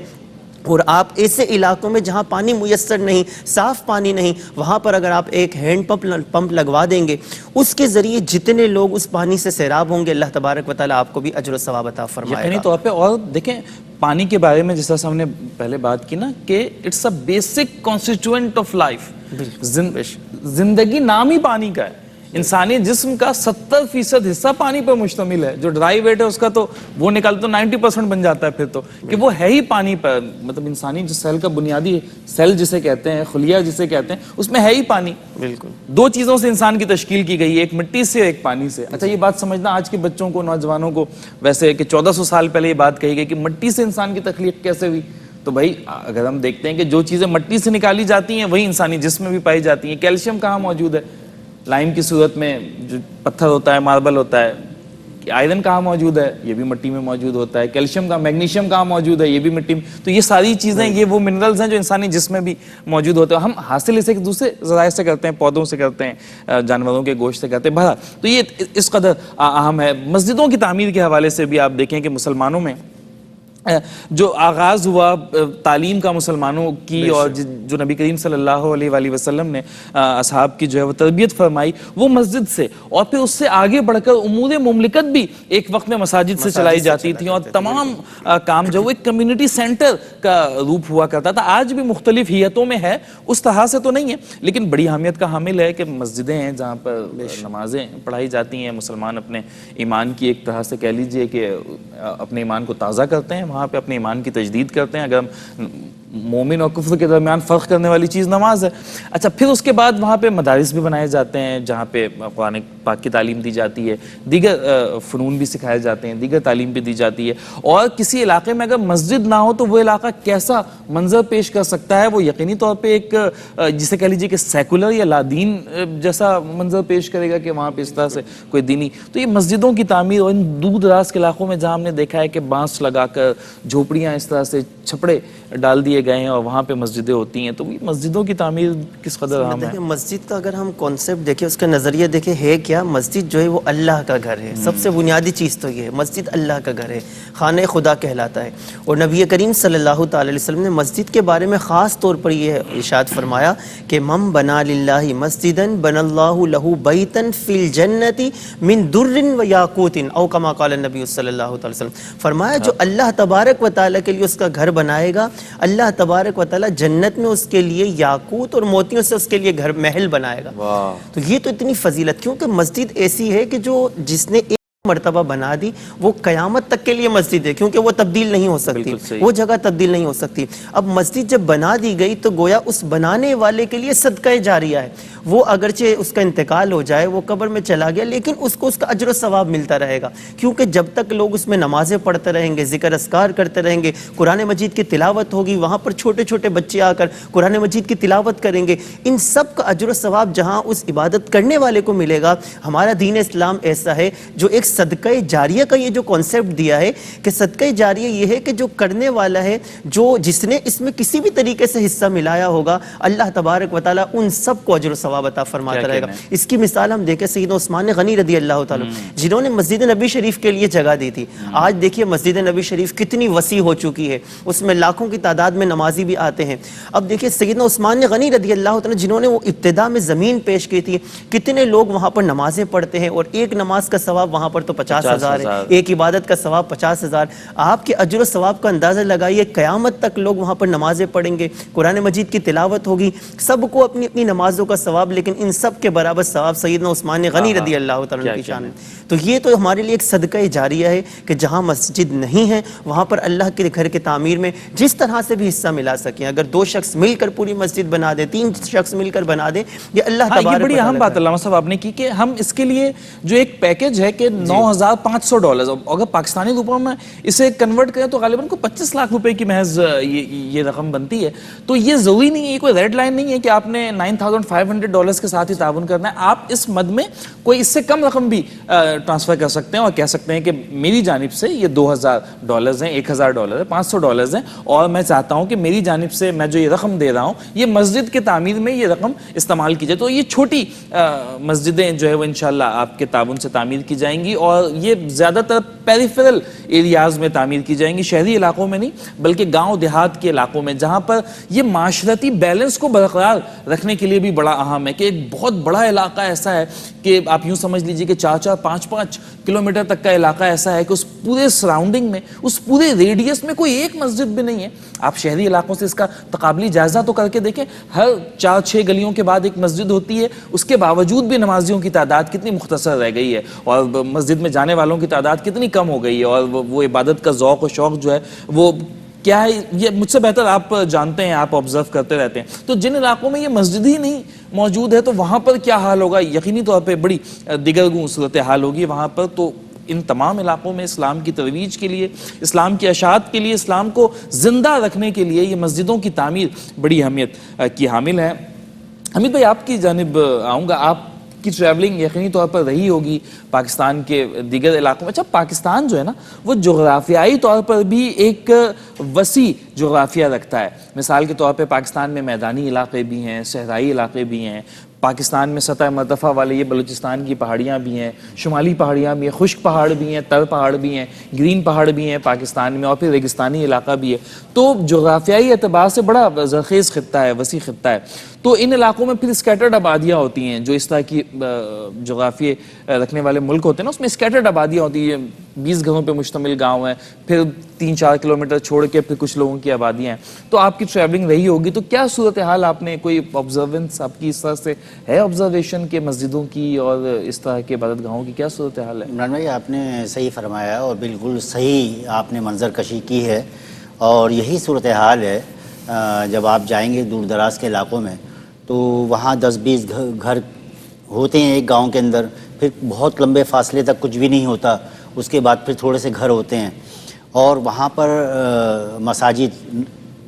اور آپ ایسے علاقوں میں جہاں پانی میسر نہیں، صاف پانی نہیں، وہاں پر اگر آپ ایک ہینڈ پمپ لگوا دیں گے، اس کے ذریعے جتنے لوگ اس پانی سے سیراب ہوں گے اللہ تبارک و تعالیٰ آپ کو بھی اجر و ثواب عطا فرمائے گا. یقینی طور پہ. اور دیکھیں پانی کے بارے میں جس طرح ہم نے پہلے بات کی نا کہ it's a basic constituent of life. زندگی نام ہی پانی کا ہے. انسانی جسم کا 70% حصہ پانی پر مشتمل ہے. جو ڈرائی ویٹ ہے اس کا تو وہ نکال تو 90% بن جاتا ہے پھر تو کہ وہ ہے ہی پانی پر. مطلب انسانی جو سیل کا بنیادی سیل جسے کہتے ہیں، خلیہ جسے کہتے ہیں، اس میں ہے ہی پانی. بالکل 2 چیزوں سے انسان کی تشکیل کی گئی ہے، ایک مٹی سے ایک پانی سے. اچھا یہ بات سمجھنا آج کے بچوں کو، نوجوانوں کو ویسے کہ 1400 سال پہلے یہ بات کہی گئی کہ مٹی سے انسان کی تخلیق کیسے ہوئی. تو بھائی اگر ہم دیکھتے ہیں کہ جو چیزیں مٹی سے نکالی جاتی ہیں وہی انسانی جسم میں بھی پائی جاتی ہیں. کیلشیم کہاں موجود ہے؟ لائم کی صورت میں جو پتھر ہوتا ہے، ماربل ہوتا ہے. آئرن کہاں موجود ہے؟ یہ بھی مٹی میں موجود ہوتا ہے. کیلشیم کا، میگنیشیم کہاں موجود ہے؟ یہ بھی مٹی میں. تو یہ ساری چیزیں، یہ وہ منرلز ہیں جو انسانی جسم میں بھی موجود ہوتے ہیں. ہم حاصل اسے دوسرے ذرائع سے کرتے ہیں، پودوں سے کرتے ہیں، جانوروں کے گوشت سے کرتے ہیں. بہرحال تو یہ اس قدر اہم ہے. مسجدوں کی تعمیر کے حوالے سے بھی آپ دیکھیں کہ مسلمانوں میں جو آغاز ہوا تعلیم کا مسلمانوں کی، اور جو نبی کریم صلی اللہ علیہ وآلہ وسلم نے اصحاب کی جو ہے وہ تربیت فرمائی وہ مسجد سے، اور پھر اس سے آگے بڑھ کر امور مملکت بھی ایک وقت میں مساجد سے چلائی جاتی تھی، اور تمام کام جو وہ ایک کمیونٹی سینٹر کا روپ ہوا کرتا تھا. آج بھی مختلف ہیئتوں میں ہے، اس طرح سے تو نہیں ہے لیکن بڑی اہمیت کا حامل ہے کہ مسجدیں ہیں جہاں پر نمازیں پڑھائی جاتی ہیں. مسلمان اپنے ایمان کی ایک طرح سے کہہ لیجئے کہ اپنے ایمان کو تازہ کرتے ہیں، وہاں پہ اپنے ایمان کی تجدید کرتے ہیں. اگر ہم مومن اور کفر کے درمیان فرق کرنے والی چیز نماز ہے. اچھا پھر اس کے بعد وہاں پہ مدارس بھی بنائے جاتے ہیں جہاں پہ قرآن پاک کی تعلیم دی جاتی ہے, دیگر فنون بھی سکھائے جاتے ہیں, دیگر تعلیم بھی دی جاتی ہے. اور کسی علاقے میں اگر مسجد نہ ہو تو وہ علاقہ کیسا منظر پیش کر سکتا ہے؟ وہ یقینی طور پہ ایک جسے کہہ لیجیے کہ سیکولر یا لادین جیسا منظر پیش کرے گا کہ وہاں پہ اس طرح سے کوئی دینی. تو یہ مسجدوں کی تعمیر اور ان دور دراز کے علاقوں میں جہاں ہم نے دیکھا ہے کہ بانس لگا کر جھوپڑیاں اس طرح سے چھپڑے ڈال دیے گئے ہیں اور وہاں پہ مسجدیں ہوتی ہیں, تو مسجدوں کی تعمیر کس قدر اہم ہے؟ دیکھیں مسجد کا اگر ہم کانسیپٹ دیکھیں, اس کا نظریہ دیکھیں ہے کیا, مسجد جو ہے وہ اللہ کا گھر ہے. سب سے بنیادی چیز تو یہ ہے, مسجد اللہ کا گھر ہے, خانہ خدا کہلاتا ہے. اور نبی کریم صلی اللہ تعالی علیہ وسلم نے مسجد کے بارے میں خاص طور پر یہ ارشاد فرمایا کہ من بنا للہ مسجدا بنى اللہ لہ بیتا فی الجنۃ من در و یاقوت او کما قال النبی صلی اللہ تعالی وسلم. فرمایا جو اللہ تبارک و تعالی کے لیے اس کا گھر بنائے گا, اللہ تبارک و تعالی جنت میں اس کے لیے یاقوت اور موتیوں سے اس کے لیے گھر محل بنائے گا. تو یہ تو اتنی فضیلت, کیونکہ مسجد ایسی ہے کہ جو جس نے مرتبہ بنا دی وہ قیامت تک کے لیے مسجد ہے, کیونکہ وہ تبدیل نہیں ہو سکتی, وہ جگہ تبدیل نہیں ہو سکتی. اب مسجد جب بنا دی گئی تو گویا اس بنانے والے کے لیے صدقہ جاریہ ہے. وہ اگرچہ اس کا انتقال ہو جائے, وہ قبر میں چلا گیا, لیکن اس کو اس کا اجر و ثواب ملتا رہے گا, کیونکہ جب تک لوگ اس میں نمازیں پڑھتے رہیں گے, ذکر اذکار کرتے رہیں گے, قرآن مجید کی تلاوت ہوگی, وہاں پر چھوٹے چھوٹے بچے آ کر قرآن مجید کی تلاوت کریں گے, ان سب کا اجر و ثواب جہاں اس عبادت کرنے والے کو ملے گا. ہمارا دین اسلام ایسا ہے جو ایک صدقہ جاریہ کا یہ جو کانسیپٹ دیا ہے کہ صدقہ جاریہ یہ ہے کہ جو کرنے والا ہے, جو جس نے اس میں کسی بھی طریقے سے حصہ ملایا ہوگا, اللہ تبارک و تعالیٰ ان سب کو اجر و ثواب عطا فرماتا رہے گا. اس کی مثال ہم دیکھیں سیدنا عثمان غنی رضی اللہ تعالیٰ جنہوں نے مسجد نبی شریف کے لیے جگہ دی تھی. آج دیکھیے مسجد نبی شریف کتنی وسیع ہو چکی ہے, اس میں لاکھوں کی تعداد میں نمازی بھی آتے ہیں. اب دیکھیے سیدنا عثمان غنی رضی اللہ تعالیٰ جنہوں نے وہ ابتدا میں زمین پیش کی تھی, کتنے لوگ وہاں پر نمازیں پڑھتے ہیں, اور ایک نماز کا ثواب وہاں پر تو 50,000 ہے, ایک عبادت کا ثواب 50,000. آپ کے اجر و ثواب کا اندازہ لگائیے, قیامت تک لوگ وہاں پر نمازیں پڑھیں گے, قرآن مجید کی تلاوت ہوگی, سب کو اپنی اپنی نمازوں کا ثواب, لیکن ان سب کے برابر ثواب سیدنا عثمان غنی رضی اللہ تعالیٰ کی شان ہے. تو یہ تو ہمارے لیے ایک صدقہ جاریہ ہے کہ جہاں مسجد نہیں ہے وہاں پر اللہ کے گھر کے تعمیر میں جس طرح سے بھی حصہ ملا سکیں. اگر 2 شخص مل کر پوری مسجد بنا دیں, 3 شخص مل کر بنا دیں, یہ اللہ تبارک یہ بڑی اہم بات علامہ صاحب آپ نے کی کہ ہم اس کے لیے جو ایک پیکج ہے کہ $9,500, اگر پاکستانی روپوں میں اسے کنورٹ کریں تو غالباً کو 25 لاکھ روپے کی محض یہ رقم بنتی ہے. تو یہ ضروری نہیں ہے, یہ کوئی ریڈ لائن نہیں ہے کہ آپ نے $9,500 کے ساتھ ہی تعاون کرنا ہے. آپ اس مد میں کوئی اس سے کم رقم بھی ٹرانسفر کر سکتے ہیں اور کہہ سکتے ہیں کہ میری جانب سے یہ $2,000 ہیں, $1,000 ہے, $500 ہیں, اور میں چاہتا ہوں کہ میری جانب سے میں جو یہ رقم دے رہا ہوں یہ مسجد کے تعمیر میں یہ رقم استعمال کی جائے. تو یہ چھوٹی مسجدیں جو ہے وہ انشاءاللہ آپ کے تعاون سے تعمیر کی جائیں گی, اور یہ زیادہ تر پیریفرل ایریاز میں تعمیر کی جائیں گی, شہری علاقوں میں نہیں بلکہ گاؤں دیہات کے علاقوں میں, جہاں پر یہ معاشرتی بیلنس کو برقرار رکھنے کے لیے بھی بڑا اہم ہے کہ ایک بہت بڑا علاقہ ایسا ہے کہ آپ یوں سمجھ لیجئے کہ 4-4, 5-5 کلومیٹر تک کا علاقہ ایسا ہے کہ اس پورے سراؤنڈنگ میں, اس پورے ریڈیس میں کوئی ایک مسجد بھی نہیں ہے. آپ شہری علاقوں سے اس کا تقابلی جائزہ تو کر کے دیکھیں, ہر 4-6 گلیوں کے بعد ایک مسجد ہوتی ہے, اس کے باوجود بھی نمازیوں کی تعداد کتنی مختصر رہ گئی ہے, اور مسجد میں جانے والوں کی تعداد کتنی کم ہو گئی ہے, اور وہ عبادت کا ذوق و شوق جو ہے وہ کیا ہے, یہ مجھ سے بہتر آپ جانتے ہیں, آپ آبزرو کرتے رہتے ہیں. تو جن علاقوں میں یہ مسجد ہی نہیں موجود ہے تو وہاں پر کیا حال ہوگا, یقینی طور پہ بڑی دیگرگوں صورتحال ہوگی وہاں پر. تو ان تمام علاقوں میں اسلام کی ترویج کے لیے, اسلام کی اشاعت کے لیے, اسلام کو زندہ رکھنے کے لیے یہ مسجدوں کی تعمیر بڑی اہمیت کی حامل ہے. حمید بھائی آپ کی جانب آؤں گا, آپ کی ٹریولنگ یقینی طور پر رہی ہوگی پاکستان کے دیگر علاقوں میں. اچھا پاکستان جو ہے نا وہ جغرافیائی طور پر بھی ایک وسیع جغرافیہ رکھتا ہے. مثال کے طور پہ پاکستان میں میدانی علاقے بھی ہیں, صحرائی علاقے بھی ہیں, پاکستان میں سطح مرتفع والے یہ بلوچستان کی پہاڑیاں بھی ہیں, شمالی پہاڑیاں بھی ہیں, خشک پہاڑ بھی ہیں, تر پہاڑ بھی ہیں, گرین پہاڑ بھی ہیں پاکستان میں, اور پھر ریگستانی علاقہ بھی ہے. تو جغرافیائی اعتبار سے بڑا زرخیز خطہ ہے, وسیع خطہ ہے. تو ان علاقوں میں پھر اسکیٹرڈ آبادیاں ہوتی ہیں, جو اس طرح کی جغرافیے رکھنے والے ملک ہوتے ہیں نا, اس میں اسکیٹرڈ آبادیاں ہوتی ہیں, 20 گھروں پہ مشتمل گاؤں ہیں, پھر 3-4 کلومیٹر چھوڑ کے پھر کچھ لوگوں کی آبادیاں ہیں. تو آپ کی ٹریولنگ رہی ہوگی, تو کیا صورتحال آپ نے کوئی آبزروینس آپ کی اس طرح سے ہے, آبزرویشن کے مسجدوں کی اور اس طرح کے عبادت گاہوں کی کیا صورتحال ہے؟ عمران بھائی آپ نے صحیح فرمایا اور بالکل صحیح آپ نے منظر کشی کی ہے, اور یہی صورتحال ہے جب آپ جائیں گے دور دراز کے علاقوں میں تو وہاں 10-20 گھر ہوتے ہیں ایک گاؤں کے اندر، پھر بہت لمبے فاصلے تک کچھ بھی نہیں ہوتا، اس کے بعد پھر تھوڑے سے گھر ہوتے ہیں، اور وہاں پر مساجد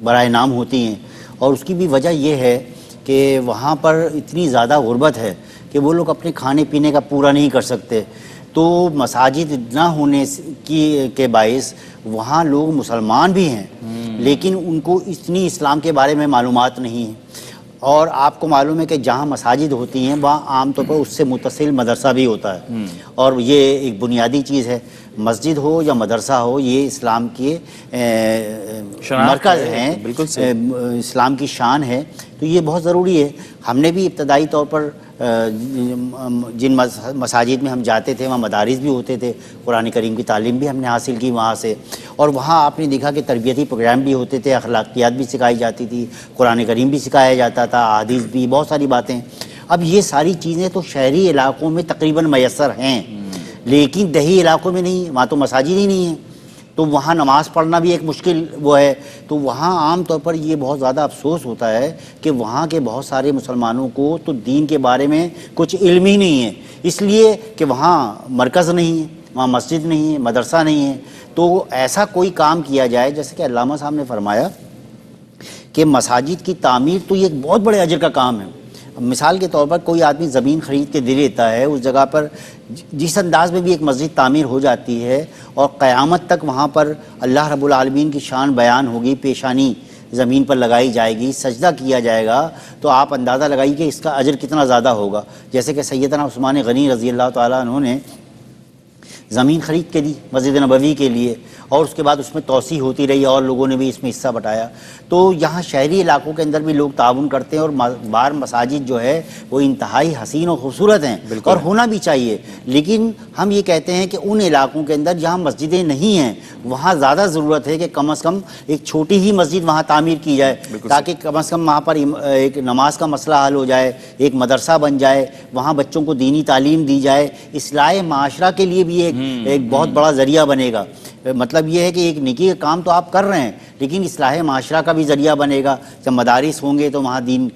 برائے نام ہوتی ہیں، اور اس کی بھی وجہ یہ ہے کہ وہاں پر اتنی زیادہ غربت ہے کہ وہ لوگ اپنے کھانے پینے کا پورا نہیں کر سکتے، تو مساجد نہ ہونے کے باعث وہاں لوگ مسلمان بھی ہیں لیکن ان کو اتنی اسلام کے بارے میں معلومات نہیں ہیں، اور آپ کو معلوم ہے کہ جہاں مساجد ہوتی ہیں وہاں عام طور پر اس سے متصل مدرسہ بھی ہوتا ہے، اور یہ ایک بنیادی چیز ہے، مسجد ہو یا مدرسہ ہو یہ اسلام کے مرکز ہیں، اسلام کی شان ہے، تو یہ بہت ضروری ہے۔ ہم نے بھی ابتدائی طور پر جن مساجد میں ہم جاتے تھے وہاں مدارس بھی ہوتے تھے، قرآن کریم کی تعلیم بھی ہم نے حاصل کی وہاں سے، اور وہاں آپ نے دیکھا کہ تربیتی پروگرام بھی ہوتے تھے، اخلاقیات بھی سکھائی جاتی تھی، قرآن کریم بھی سکھایا جاتا تھا، احادیث بھی، بہت ساری باتیں۔ اب یہ ساری چیزیں تو شہری علاقوں میں تقریباً میسر ہیں لیکن دیہی علاقوں میں نہیں، وہاں تو مساجد ہی نہیں ہیں، تو وہاں نماز پڑھنا بھی ایک مشکل وہ ہے، تو وہاں عام طور پر یہ بہت زیادہ افسوس ہوتا ہے کہ وہاں کے بہت سارے مسلمانوں کو تو دین کے بارے میں کچھ علم ہی نہیں ہے، اس لیے کہ وہاں مرکز نہیں ہے، وہاں مسجد نہیں ہے، مدرسہ نہیں ہے، تو ایسا کوئی کام کیا جائے جیسے کہ علامہ صاحب نے فرمایا کہ مساجد کی تعمیر تو یہ ایک بہت بڑے اجر کا کام ہے۔ مثال کے طور پر کوئی آدمی زمین خرید کے دے لیتا ہے، اس جگہ پر جس انداز میں بھی ایک مسجد تعمیر ہو جاتی ہے اور قیامت تک وہاں پر اللہ رب العالمین کی شان بیان ہوگی، پیشانی زمین پر لگائی جائے گی، سجدہ کیا جائے گا، تو آپ اندازہ لگائیے کہ اس کا اجر کتنا زیادہ ہوگا۔ جیسے کہ سیدنا عثمان غنی رضی اللہ تعالیٰ عنہ نے زمین خرید کے دی مسجد نبوی کے لیے، اور اس کے بعد اس میں توسیع ہوتی رہی اور لوگوں نے بھی اس میں حصہ بٹایا، تو یہاں شہری علاقوں کے اندر بھی لوگ تعاون کرتے ہیں، اور بار مساجد جو ہے وہ انتہائی حسین اور خوبصورت ہیں اور ہونا بھی چاہیے، لیکن ہم یہ کہتے ہیں کہ ان علاقوں کے اندر جہاں مسجدیں نہیں ہیں وہاں زیادہ ضرورت ہے کہ کم از کم ایک چھوٹی ہی مسجد وہاں تعمیر کی جائے، تاکہ کم از کم وہاں پر ایک نماز کا مسئلہ حل ہو جائے، ایک مدرسہ بن جائے، وہاں بچوں کو دینی تعلیم دی جائے، اصلاح معاشرہ کے لیے بھی ایک بہت بڑا ذریعہ بنے گا۔ مطلب یہ ہے کہ ایک نیکی کا کام تو آپ کر رہے ہیں لیکن اصلاح معاشرہ کا بھی ذریعہ بنے گا، جب مدارس ہوں گے تو وہاں دین،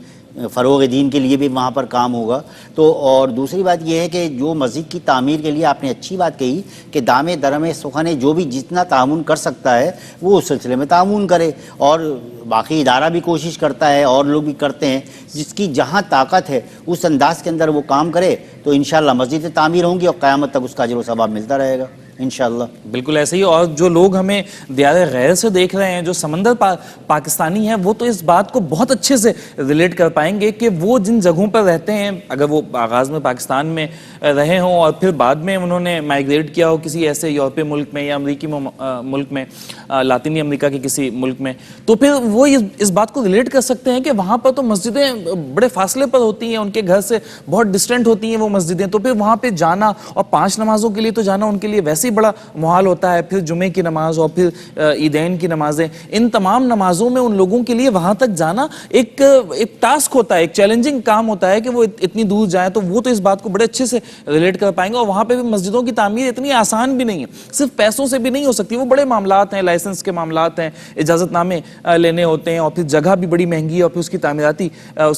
فروغ دین کے لیے بھی وہاں پر کام ہوگا۔ تو اور دوسری بات یہ ہے کہ جو مسجد کی تعمیر کے لیے آپ نے اچھی بات کہی کہ دامے درمے سخن جو بھی جتنا تعاون کر سکتا ہے وہ اس سلسلے میں تعاون کرے، اور باقی ادارہ بھی کوشش کرتا ہے اور لوگ بھی کرتے ہیں، جس کی جہاں طاقت ہے اس انداز کے اندر وہ کام کرے تو انشاءاللہ مسجد تعمیر ہوں گی اور قیامت تک اس کا اجر و ثواب ملتا رہے گا انشاءاللہ۔ بالکل ایسے ہی، اور جو لوگ ہمیں دیار غیر سے دیکھ رہے ہیں، جو سمندر پاکستانی ہیں، وہ تو اس بات کو بہت اچھے سے ریلیٹ کر پائیں گے کہ وہ جن جگہوں پر رہتے ہیں، اگر وہ آغاز میں پاکستان میں رہے ہوں اور پھر بعد میں انہوں نے مائیگریٹ کیا ہو کسی ایسے یورپی ملک میں یا امریکی ملک میں، لاطینی امریکہ کے کسی ملک میں، تو پھر وہ اس بات کو ریلیٹ کر سکتے ہیں کہ وہاں پر تو مسجدیں بڑے فاصلے پر ہوتی ہیں، ان کے گھر سے بہت ڈسٹینٹ ہوتی ہیں وہ مسجدیں، تو پھر وہاں پہ جانا اور 5 نمازوں کے لیے تو جانا ان کے لیے ویسے ہی بڑا محال ہوتا ہے، پھر جمعے کی نماز اور پھر عیدین کی نمازیں، ان تمام نمازوں میں ان لوگوں کے لیے وہاں تک جانا ایک ٹاسک ہوتا ہے، ایک چیلنجنگ کام ہوتا ہے کہ وہ اتنی دور جائیں، تو وہ تو اس بات کو بڑے اچھے سے ریلیٹ کر پائیں گے۔ اور وہاں پہ بھی مسجدوں کی تعمیر اتنی آسان بھی نہیں ہے، صرف پیسوں سے بھی نہیں ہو سکتی، وہ بڑے معاملات ہیں، لائسنس کے معاملات ہیں، اجازت نامے لینے ہوتے ہیں، اور پھر جگہ بھی بڑی مہنگی ہے، اور پھر اس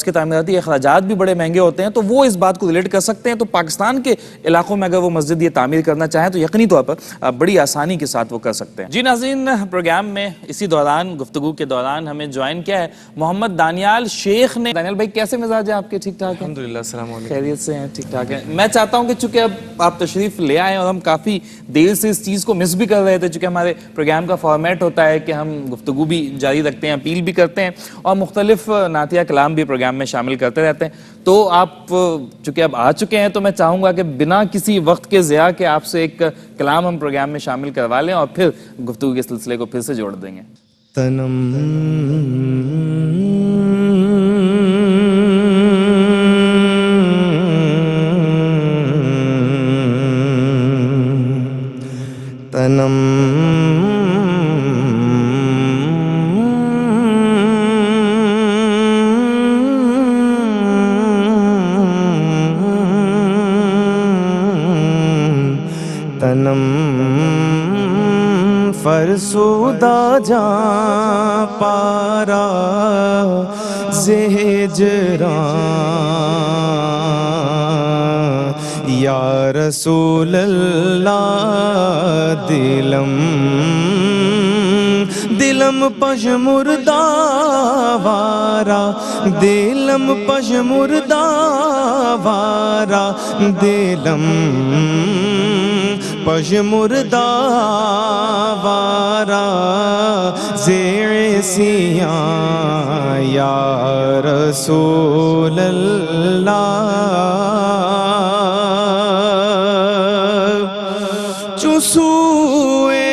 کے تعمیراتی اخراجات بھی بڑے مہنگے ہوتے ہیں، تو وہ اس بات کو ریلیٹ کر سکتے ہیں۔ تو پاکستان کے علاقوں میں اگر وہ مسجد یہ تعمیر کرنا چاہیں تو یقینی طور پر بڑی آسانی کے ساتھ وہ کر سکتے ہیں۔ جی ناظرین، پروگرام میں اسی دوران گفتگو کے دوران ہمیں جوائن کیا ہے محمد دانیال شیخ نے۔ دانیال بھائی کیسے مزاج ہے آپ کے؟ ٹھیک ٹھاک ہیں؟ الحمدللہ، السلام علیکم۔ خیریت سے ہیں؟ ٹھیک ٹھاک ہیں۔ میں چاہتا ہوں کہ چونکہ اب آپ تشریف لے آئے اور ہم کافی دیر سے اس چیز کو مس بھی کر رہے تھے، چونکہ ہمارے پروگرام کا فارمیٹ ہوتا ہے کہ ہم گفتگو بھی جاری رکھتے ہیں، اپیل بھی کرتے ہیں اور مختلف نعتیہ کلام بھی پروگرام میں شامل کرتے رہتے ہیں، تو آپ چونکہ اب آ چکے ہیں تو میں چاہوں گا کہ بنا کسی وقت کے ضیاع کے آپ سے ایک کلام ہم پروگرام میں شامل کروا لیں اور پھر گفتگو کے سلسلے کو پھر سے جوڑ دیں گے۔ تنم فرسو فرسودہ جاں پارا زہجران یا رسول اللہ دلم پشمردہ وارا دلم پشمردہ وارا دلم پشمردہ وارا زیسیاں یا رسول اللہ چسوئے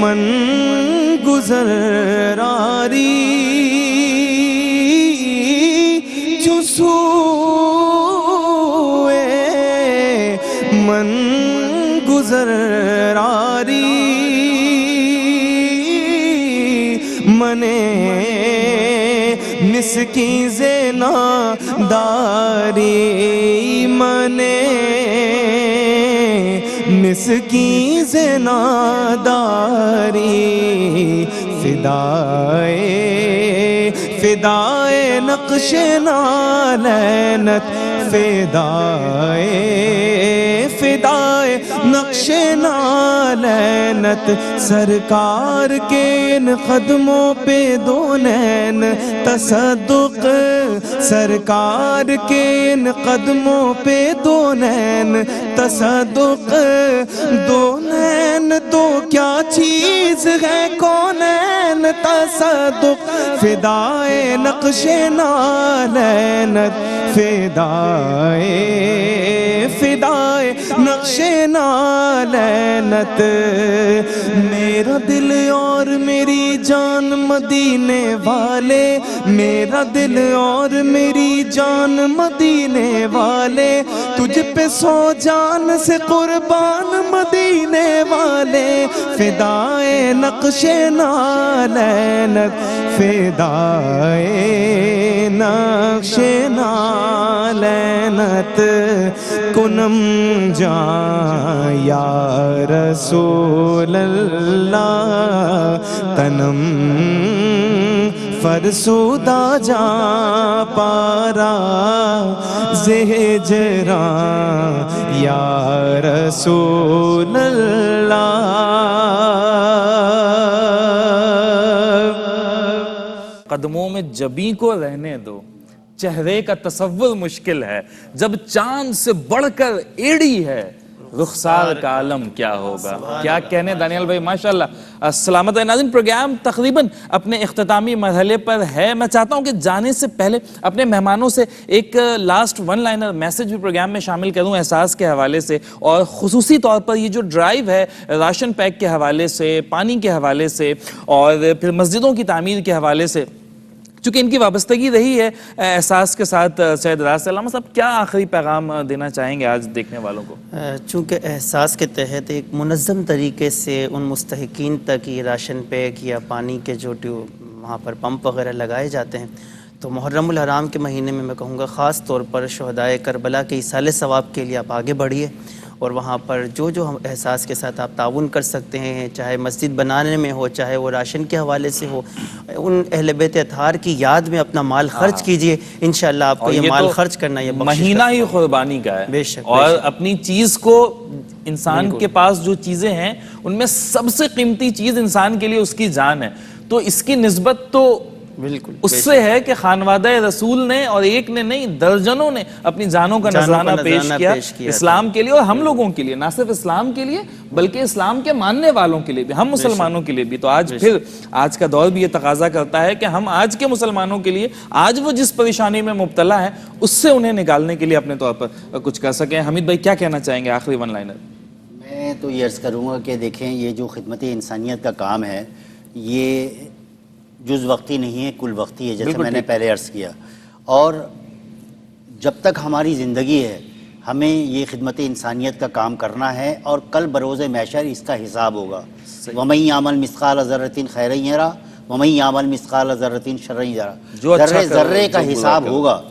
من گزر راری چسوئے من گزر راری منے مسکین زینا داری منے مسکین زینا داری فدائے نقش نالینت فدائے نقش نالینت سرکار کے ان قدموں پہ دو نین تصدق سرکار کے ان قدموں پہ دو نین تصدق دو نین تو کیا چیز ہے کونین تصدق فدائے نقش نالینت فدائے نقش نالینت میرا دل اور میری جان مدینے والے میرا دل اور میری جان مدینے والے تجھ پہ سو جان سے قربان مدینے والے فدائے نقش نالینت فدائے نقش نالینت کنم جان یا رسول اللہ تنم فرسودہ جاں پارا زہجران یا رسول اللہ قدموں میں جبیں کو رہنے دو چہرے کا تصور مشکل ہے جب چاند سے بڑھ کر ایڑی ہے رخسار کا عالم کیا ہوگا کیا کہنے دانیال بھائی ماشاءاللہ سلامت ہے ناظرین پروگرام تقریباً اپنے اختتامی مرحلے پر ہے میں چاہتا ہوں کہ جانے سے پہلے اپنے مہمانوں سے ایک لاسٹ ون لائنر میسج بھی پروگرام میں شامل کروں احساس کے حوالے سے اور خصوصی طور پر یہ جو ڈرائیو ہے راشن پیک کے حوالے سے پانی کے حوالے سے اور پھر مسجدوں کی تعمیر کے حوالے سے چونکہ ان کی وابستگی رہی ہے احساس کے ساتھ سید راز علامہ صاحب کیا آخری پیغام دینا چاہیں گے آج دیکھنے والوں کو چونکہ احساس کے تحت ایک منظم طریقے سے ان مستحقین تک یہ راشن پیک یا پانی کے جو وہاں پر پمپ وغیرہ لگائے جاتے ہیں تو محرم الحرام کے مہینے میں کہوں گا خاص طور پر شہدائے کربلا کے ایصال ثواب کے لیے آپ آگے بڑھیے اور وہاں پر جو ہم احساس کے ساتھ آپ تعاون کر سکتے ہیں چاہے مسجد بنانے میں ہو چاہے وہ راشن کے حوالے سے ہو ان اہل بیت اطہار کی یاد میں اپنا مال خرچ کیجئے انشاءاللہ آپ کو یہ مال خرچ کرنا یہ مہینہ ہی قربانی کا ہے بے شک اور اپنی چیز کو انسان کے پاس جو چیزیں ہیں ان میں سب سے قیمتی چیز انسان کے لیے اس کی جان ہے تو اس کی نسبت تو بالکل اس سے ہے کہ خانوادہ رسول نے اور ایک نے نہیں درجنوں نے اپنی جانوں کا نذرانہ پیش کیا اسلام کے لیے اور ہم لوگوں کے لیے نہ صرف اسلام کے لیے بلکہ اسلام کے ماننے والوں کے لیے بھی ہم مسلمانوں کے لیے بھی تو آج پھر آج کا دور بھی یہ تقاضا کرتا ہے کہ ہم آج کے مسلمانوں کے لیے آج وہ جس پریشانی میں مبتلا ہیں اس سے انہیں نکالنے کے لیے اپنے طور پر کچھ کر سکیں حمید بھائی کیا کہنا چاہیں گے آخری ون لائنر میں تو یہ عرض کروں گا کہ دیکھیں یہ جو خدمت انسانیت کا کام ہے یہ جز وقتی نہیں ہے کل وقتی ہے جیسے میں نے پہلے عرض کیا اور جب تک ہماری زندگی ہے ہمیں یہ خدمت انسانیت کا کام کرنا ہے اور کل بروز محشر اس کا حساب ہوگا وَمَن يَعْمَلْ مِثْقَالَ ذَرَّةٍ خَيْرًا يَرَهُ وَمَن يَعْمَلْ مِثْقَالَ ذَرَّةٍ شَرًّا يَرَهُ ذرے ذرے کا حساب ہوگا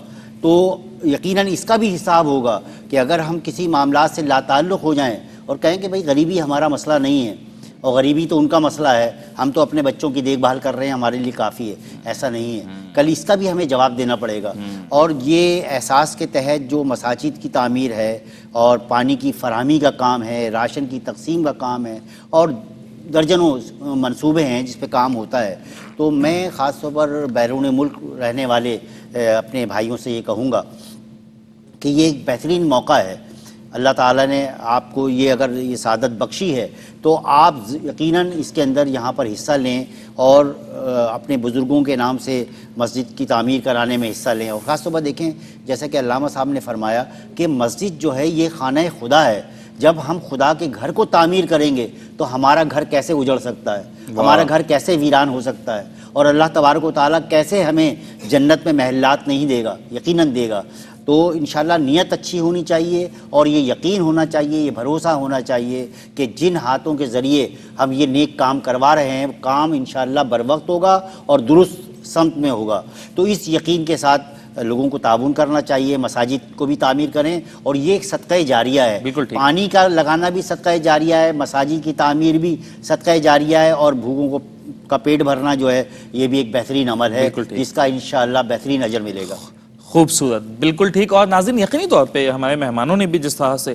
تو یقیناً اس کا بھی حساب ہوگا کہ اگر ہم کسی معاملات سے لا تعلق ہو جائیں اور کہیں کہ بھئی غریبی ہمارا مسئلہ نہیں ہے اور غریبی تو ان کا مسئلہ ہے, ہم تو اپنے بچوں کی دیکھ بھال کر رہے ہیں, ہمارے لیے کافی ہے, ایسا نہیں ہے. کل اس کا بھی ہمیں جواب دینا پڑے گا. اور یہ احساس کے تحت جو مساجد کی تعمیر ہے اور پانی کی فراہمی کا کام ہے, راشن کی تقسیم کا کام ہے اور درجنوں منصوبے ہیں جس پہ کام ہوتا ہے, تو میں خاص طور پر بیرون ملک رہنے والے اپنے بھائیوں سے یہ کہوں گا کہ یہ ایک بہترین موقع ہے. اللہ تعالیٰ نے آپ کو یہ اگر یہ سعادت بخشی ہے تو آپ یقیناً اس کے اندر یہاں پر حصہ لیں اور اپنے بزرگوں کے نام سے مسجد کی تعمیر کرانے میں حصہ لیں. اور خاص طور پر دیکھیں جیسا کہ علامہ صاحب نے فرمایا کہ مسجد جو ہے یہ خانہ خدا ہے. جب ہم خدا کے گھر کو تعمیر کریں گے تو ہمارا گھر کیسے اجڑ سکتا ہے, ہمارا گھر کیسے ویران ہو سکتا ہے, اور اللہ تبارک و تعالیٰ کیسے ہمیں جنت میں محلات نہیں دے گا, یقیناً دے گا. تو انشاءاللہ نیت اچھی ہونی چاہیے اور یہ یقین ہونا چاہیے, یہ بھروسہ ہونا چاہیے کہ جن ہاتھوں کے ذریعے ہم یہ نیک کام کروا رہے ہیں کام انشاءاللہ بر وقت ہوگا اور درست سمت میں ہوگا. تو اس یقین کے ساتھ لوگوں کو تعاون کرنا چاہیے, مساجد کو بھی تعمیر کریں, اور یہ ایک صدقہ جاریہ ہے. پانی کا لگانا بھی صدقہ جاریہ ہے, مساجد کی تعمیر بھی صدقہ جاریہ ہے, اور بھوکوں کا پیٹ بھرنا جو ہے یہ بھی ایک بہترین عمل ہے جس کا انشاءاللہ بہترین اجر ملے گا. خوبصورت, بالکل ٹھیک. اور ناظرین یقینی طور پہ ہمارے مہمانوں نے بھی جس طرح سے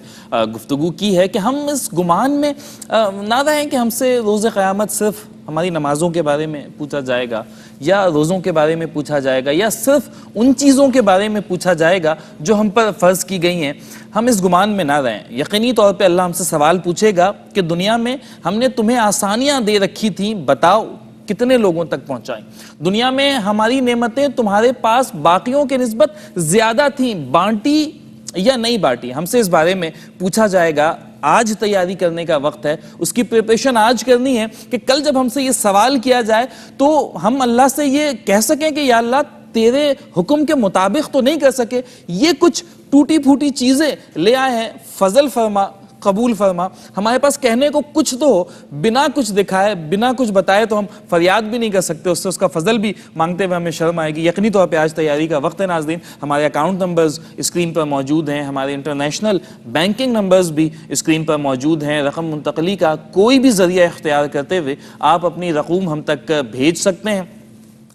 گفتگو کی ہے کہ ہم اس گمان میں نہ رہیں کہ ہم سے روز قیامت صرف ہماری نمازوں کے بارے میں پوچھا جائے گا یا روزوں کے بارے میں پوچھا جائے گا یا صرف ان چیزوں کے بارے میں پوچھا جائے گا جو ہم پر فرض کی گئی ہیں. ہم اس گمان میں نہ رہیں. یقینی طور پہ اللہ ہم سے سوال پوچھے گا کہ دنیا میں ہم نے تمہیں آسانیاں دے رکھی تھیں, بتاؤ کتنے لوگوں تک پہنچائیں. دنیا میں ہماری نعمتیں تمہارے پاس باقیوں کے نسبت زیادہ تھیں, بانٹی یا نہیں بانٹی. ہم سے اس بارے میں پوچھا جائے گا. آج تیاری کرنے کا وقت ہے, اس کی پریپریشن آج کرنی ہے کہ کل جب ہم سے یہ سوال کیا جائے تو ہم اللہ سے یہ کہہ سکیں کہ یا اللہ تیرے حکم کے مطابق تو نہیں کر سکے, یہ کچھ ٹوٹی پھوٹی چیزیں لے آئے ہیں, فضل فرما, قبول فرما. ہمارے پاس کہنے کو کچھ تو ہو, بنا کچھ دکھائے بنا کچھ بتائے تو ہم فریاد بھی نہیں کر سکتے, اس سے اس کا فضل بھی مانگتے ہوئے ہمیں شرم آئے گی. یقینی طور پہ آج تیاری کا وقت ہے ناظرین. ہمارے اکاؤنٹ نمبرز اسکرین پر موجود ہیں, ہمارے انٹرنیشنل بینکنگ نمبرز بھی اسکرین پر موجود ہیں. رقم منتقلی کا کوئی بھی ذریعہ اختیار کرتے ہوئے آپ اپنی رقوم ہم تک بھیج سکتے ہیں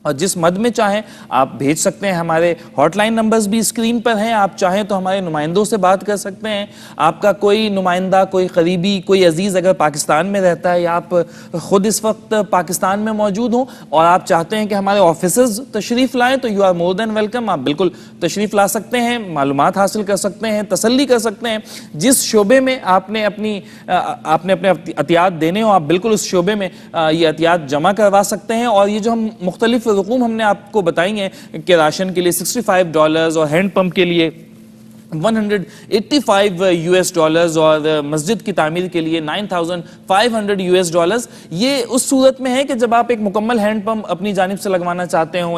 اور جس مد میں چاہیں آپ بھیج سکتے ہیں. ہمارے ہاٹ لائن نمبرز بھی اسکرین پر ہیں, آپ چاہیں تو ہمارے نمائندوں سے بات کر سکتے ہیں. آپ کا کوئی نمائندہ, کوئی قریبی, کوئی عزیز اگر پاکستان میں رہتا ہے یا آپ خود اس وقت پاکستان میں موجود ہوں اور آپ چاہتے ہیں کہ ہمارے آفیسز تشریف لائیں تو you are more than welcome. آپ بالکل تشریف لا سکتے ہیں, معلومات حاصل کر سکتے ہیں, تسلی کر سکتے ہیں. جس شعبے میں آپ نے اپنے عطیات دینے ہوں آپ بالکل اس شعبے میں یہ عطیات جمع کروا سکتے ہیں. اور یہ جو ہم مختلف رقوم ہم نے آپ کو بتائی ہیں کہ راشن کے لیے $65 اور ہینڈ پمپ کے لیے $185 اور مسجد کی تعمیر کے لیے $9,500, یہ اس صورت میں ہے کہ جب آپ ایک مکمل ہینڈ پمپ اپنی جانب سے لگوانا چاہتے ہوں,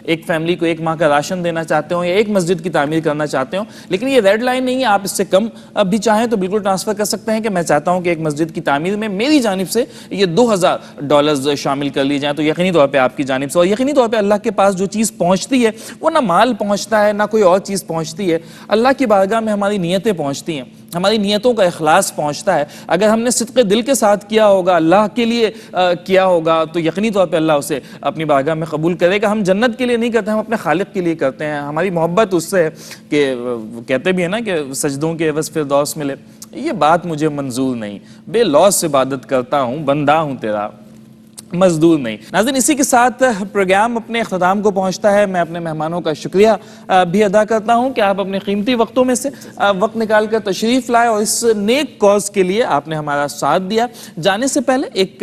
ایک فیملی کو 1 ماہ کا راشن دینا چاہتے ہوں یا ایک مسجد کی تعمیر کرنا چاہتے ہوں. لیکن یہ ریڈ لائن نہیں ہے, آپ اس سے کم بھی چاہیں تو بالکل ٹرانسفر کر سکتے ہیں کہ میں چاہتا ہوں کہ ایک مسجد کی تعمیر میں میری جانب سے یہ $2,000 شامل کر لی جائیں. تو یقینی طور پہ آپ کی جانب سے, اور یقینی طور پہ اللہ کے پاس جو چیز پہنچتی ہے وہ نہ مال پہنچتا ہے نہ کوئی اور چیز پہنچتی ہے, اللہ کی بارگاہ میں ہماری نیتیں پہنچتی ہیں, ہماری نیتوں کا اخلاص پہنچتا ہے. اگر ہم نے صدق دل کے ساتھ کیا ہوگا, اللہ کے لیے کیا ہوگا, تو یقینی طور پہ اللہ اسے اپنی بارگاہ میں قبول کرے گا. ہم جنت کے لیے نہیں کرتے, ہم اپنے خالق کے لیے کرتے ہیں. ہماری محبت اس سے کہ کہتے بھی ہیں نا کہ سجدوں کے عوض فردوس ملے, یہ بات مجھے منظور نہیں. بے لوث عبادت کرتا ہوں, بندہ ہوں تیرا, مزدور نہیں. ناظرین اسی کے ساتھ پروگرام اپنے اختتام کو پہنچتا ہے. میں اپنے مہمانوں کا شکریہ بھی ادا کرتا ہوں کہ آپ اپنے قیمتی وقتوں میں سے وقت نکال کر تشریف لائے اور اس نیک کاز کے لیے آپ نے ہمارا ساتھ دیا. جانے سے پہلے ایک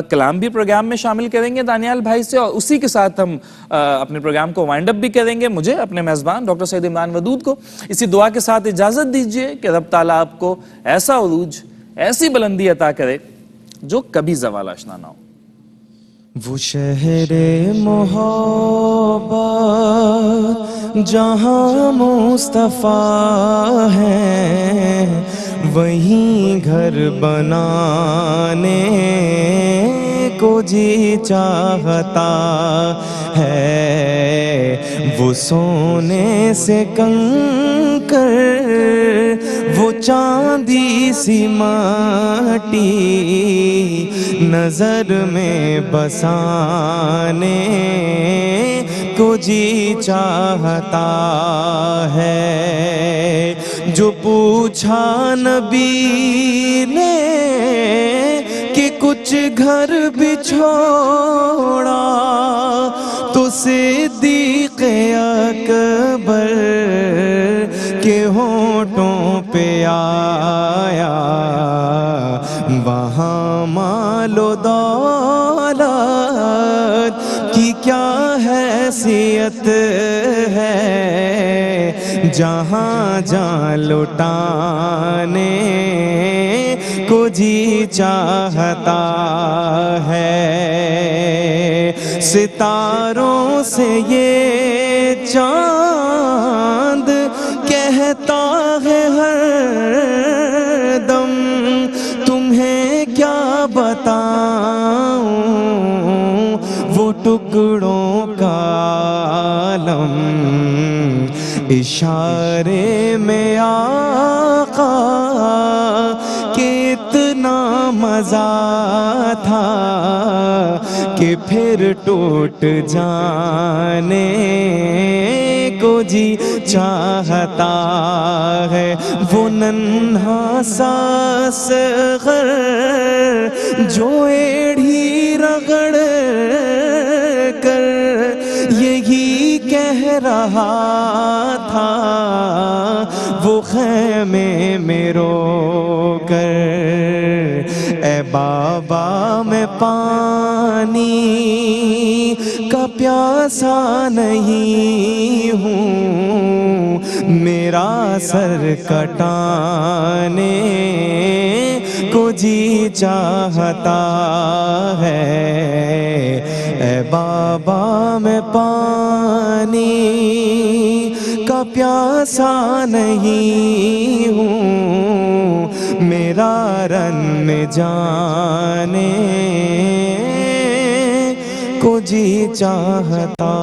کلام بھی پروگرام میں شامل کریں گے دانیال بھائی سے, اور اسی کے ساتھ ہم اپنے پروگرام کو وائنڈ اپ بھی کریں گے. مجھے اپنے میزبان ڈاکٹر سید عمران ودود کو اسی دعا کے ساتھ اجازت دیجیے کہ رب تعالیٰ آپ کو ایسا عروج, ایسی بلندی عطا کرے جو کبھی زوال آشنا نہ ہو. وہ شہر محبت جہاں مصطفیٰ ہے, وہیں گھر بنانے کو جی چاہتا ہے وہ سونے سے کنکر وہ چاندی سی مٹی نظر میں بسانے کو جی چاہتا ہے. جو پوچھا نبی نے کہ کچھ گھر بھی چھوڑا تو صدیق اکبر کے ہونٹوں پہ آیا وہاں مال و دولت کی کیا حیثیت ہے جہاں جان لٹانے کو جی چاہتا ہے. ستاروں سے یہ چاند کہتا ہے ہر دم تمہیں کیا بتاؤں وہ ٹکڑوں کا عالم. اشارے میں آقا کہ اتنا مزہ تھا کہ پھر ٹوٹ جانے کو جی چاہتا ہے. وہ ننھا سا اصغر جو ایڑھی رگڑ کر یہی کہہ رہا تھا وہ خیمے میں رو کر اے بابا میں پانی کا پیاسا نہیں ہوں میرا سر کٹانے کو جی چاہتا ہے. اے بابا میں پانی کا پیاسا نہیں ہوں میرا رن میں جانے کو جی چاہتا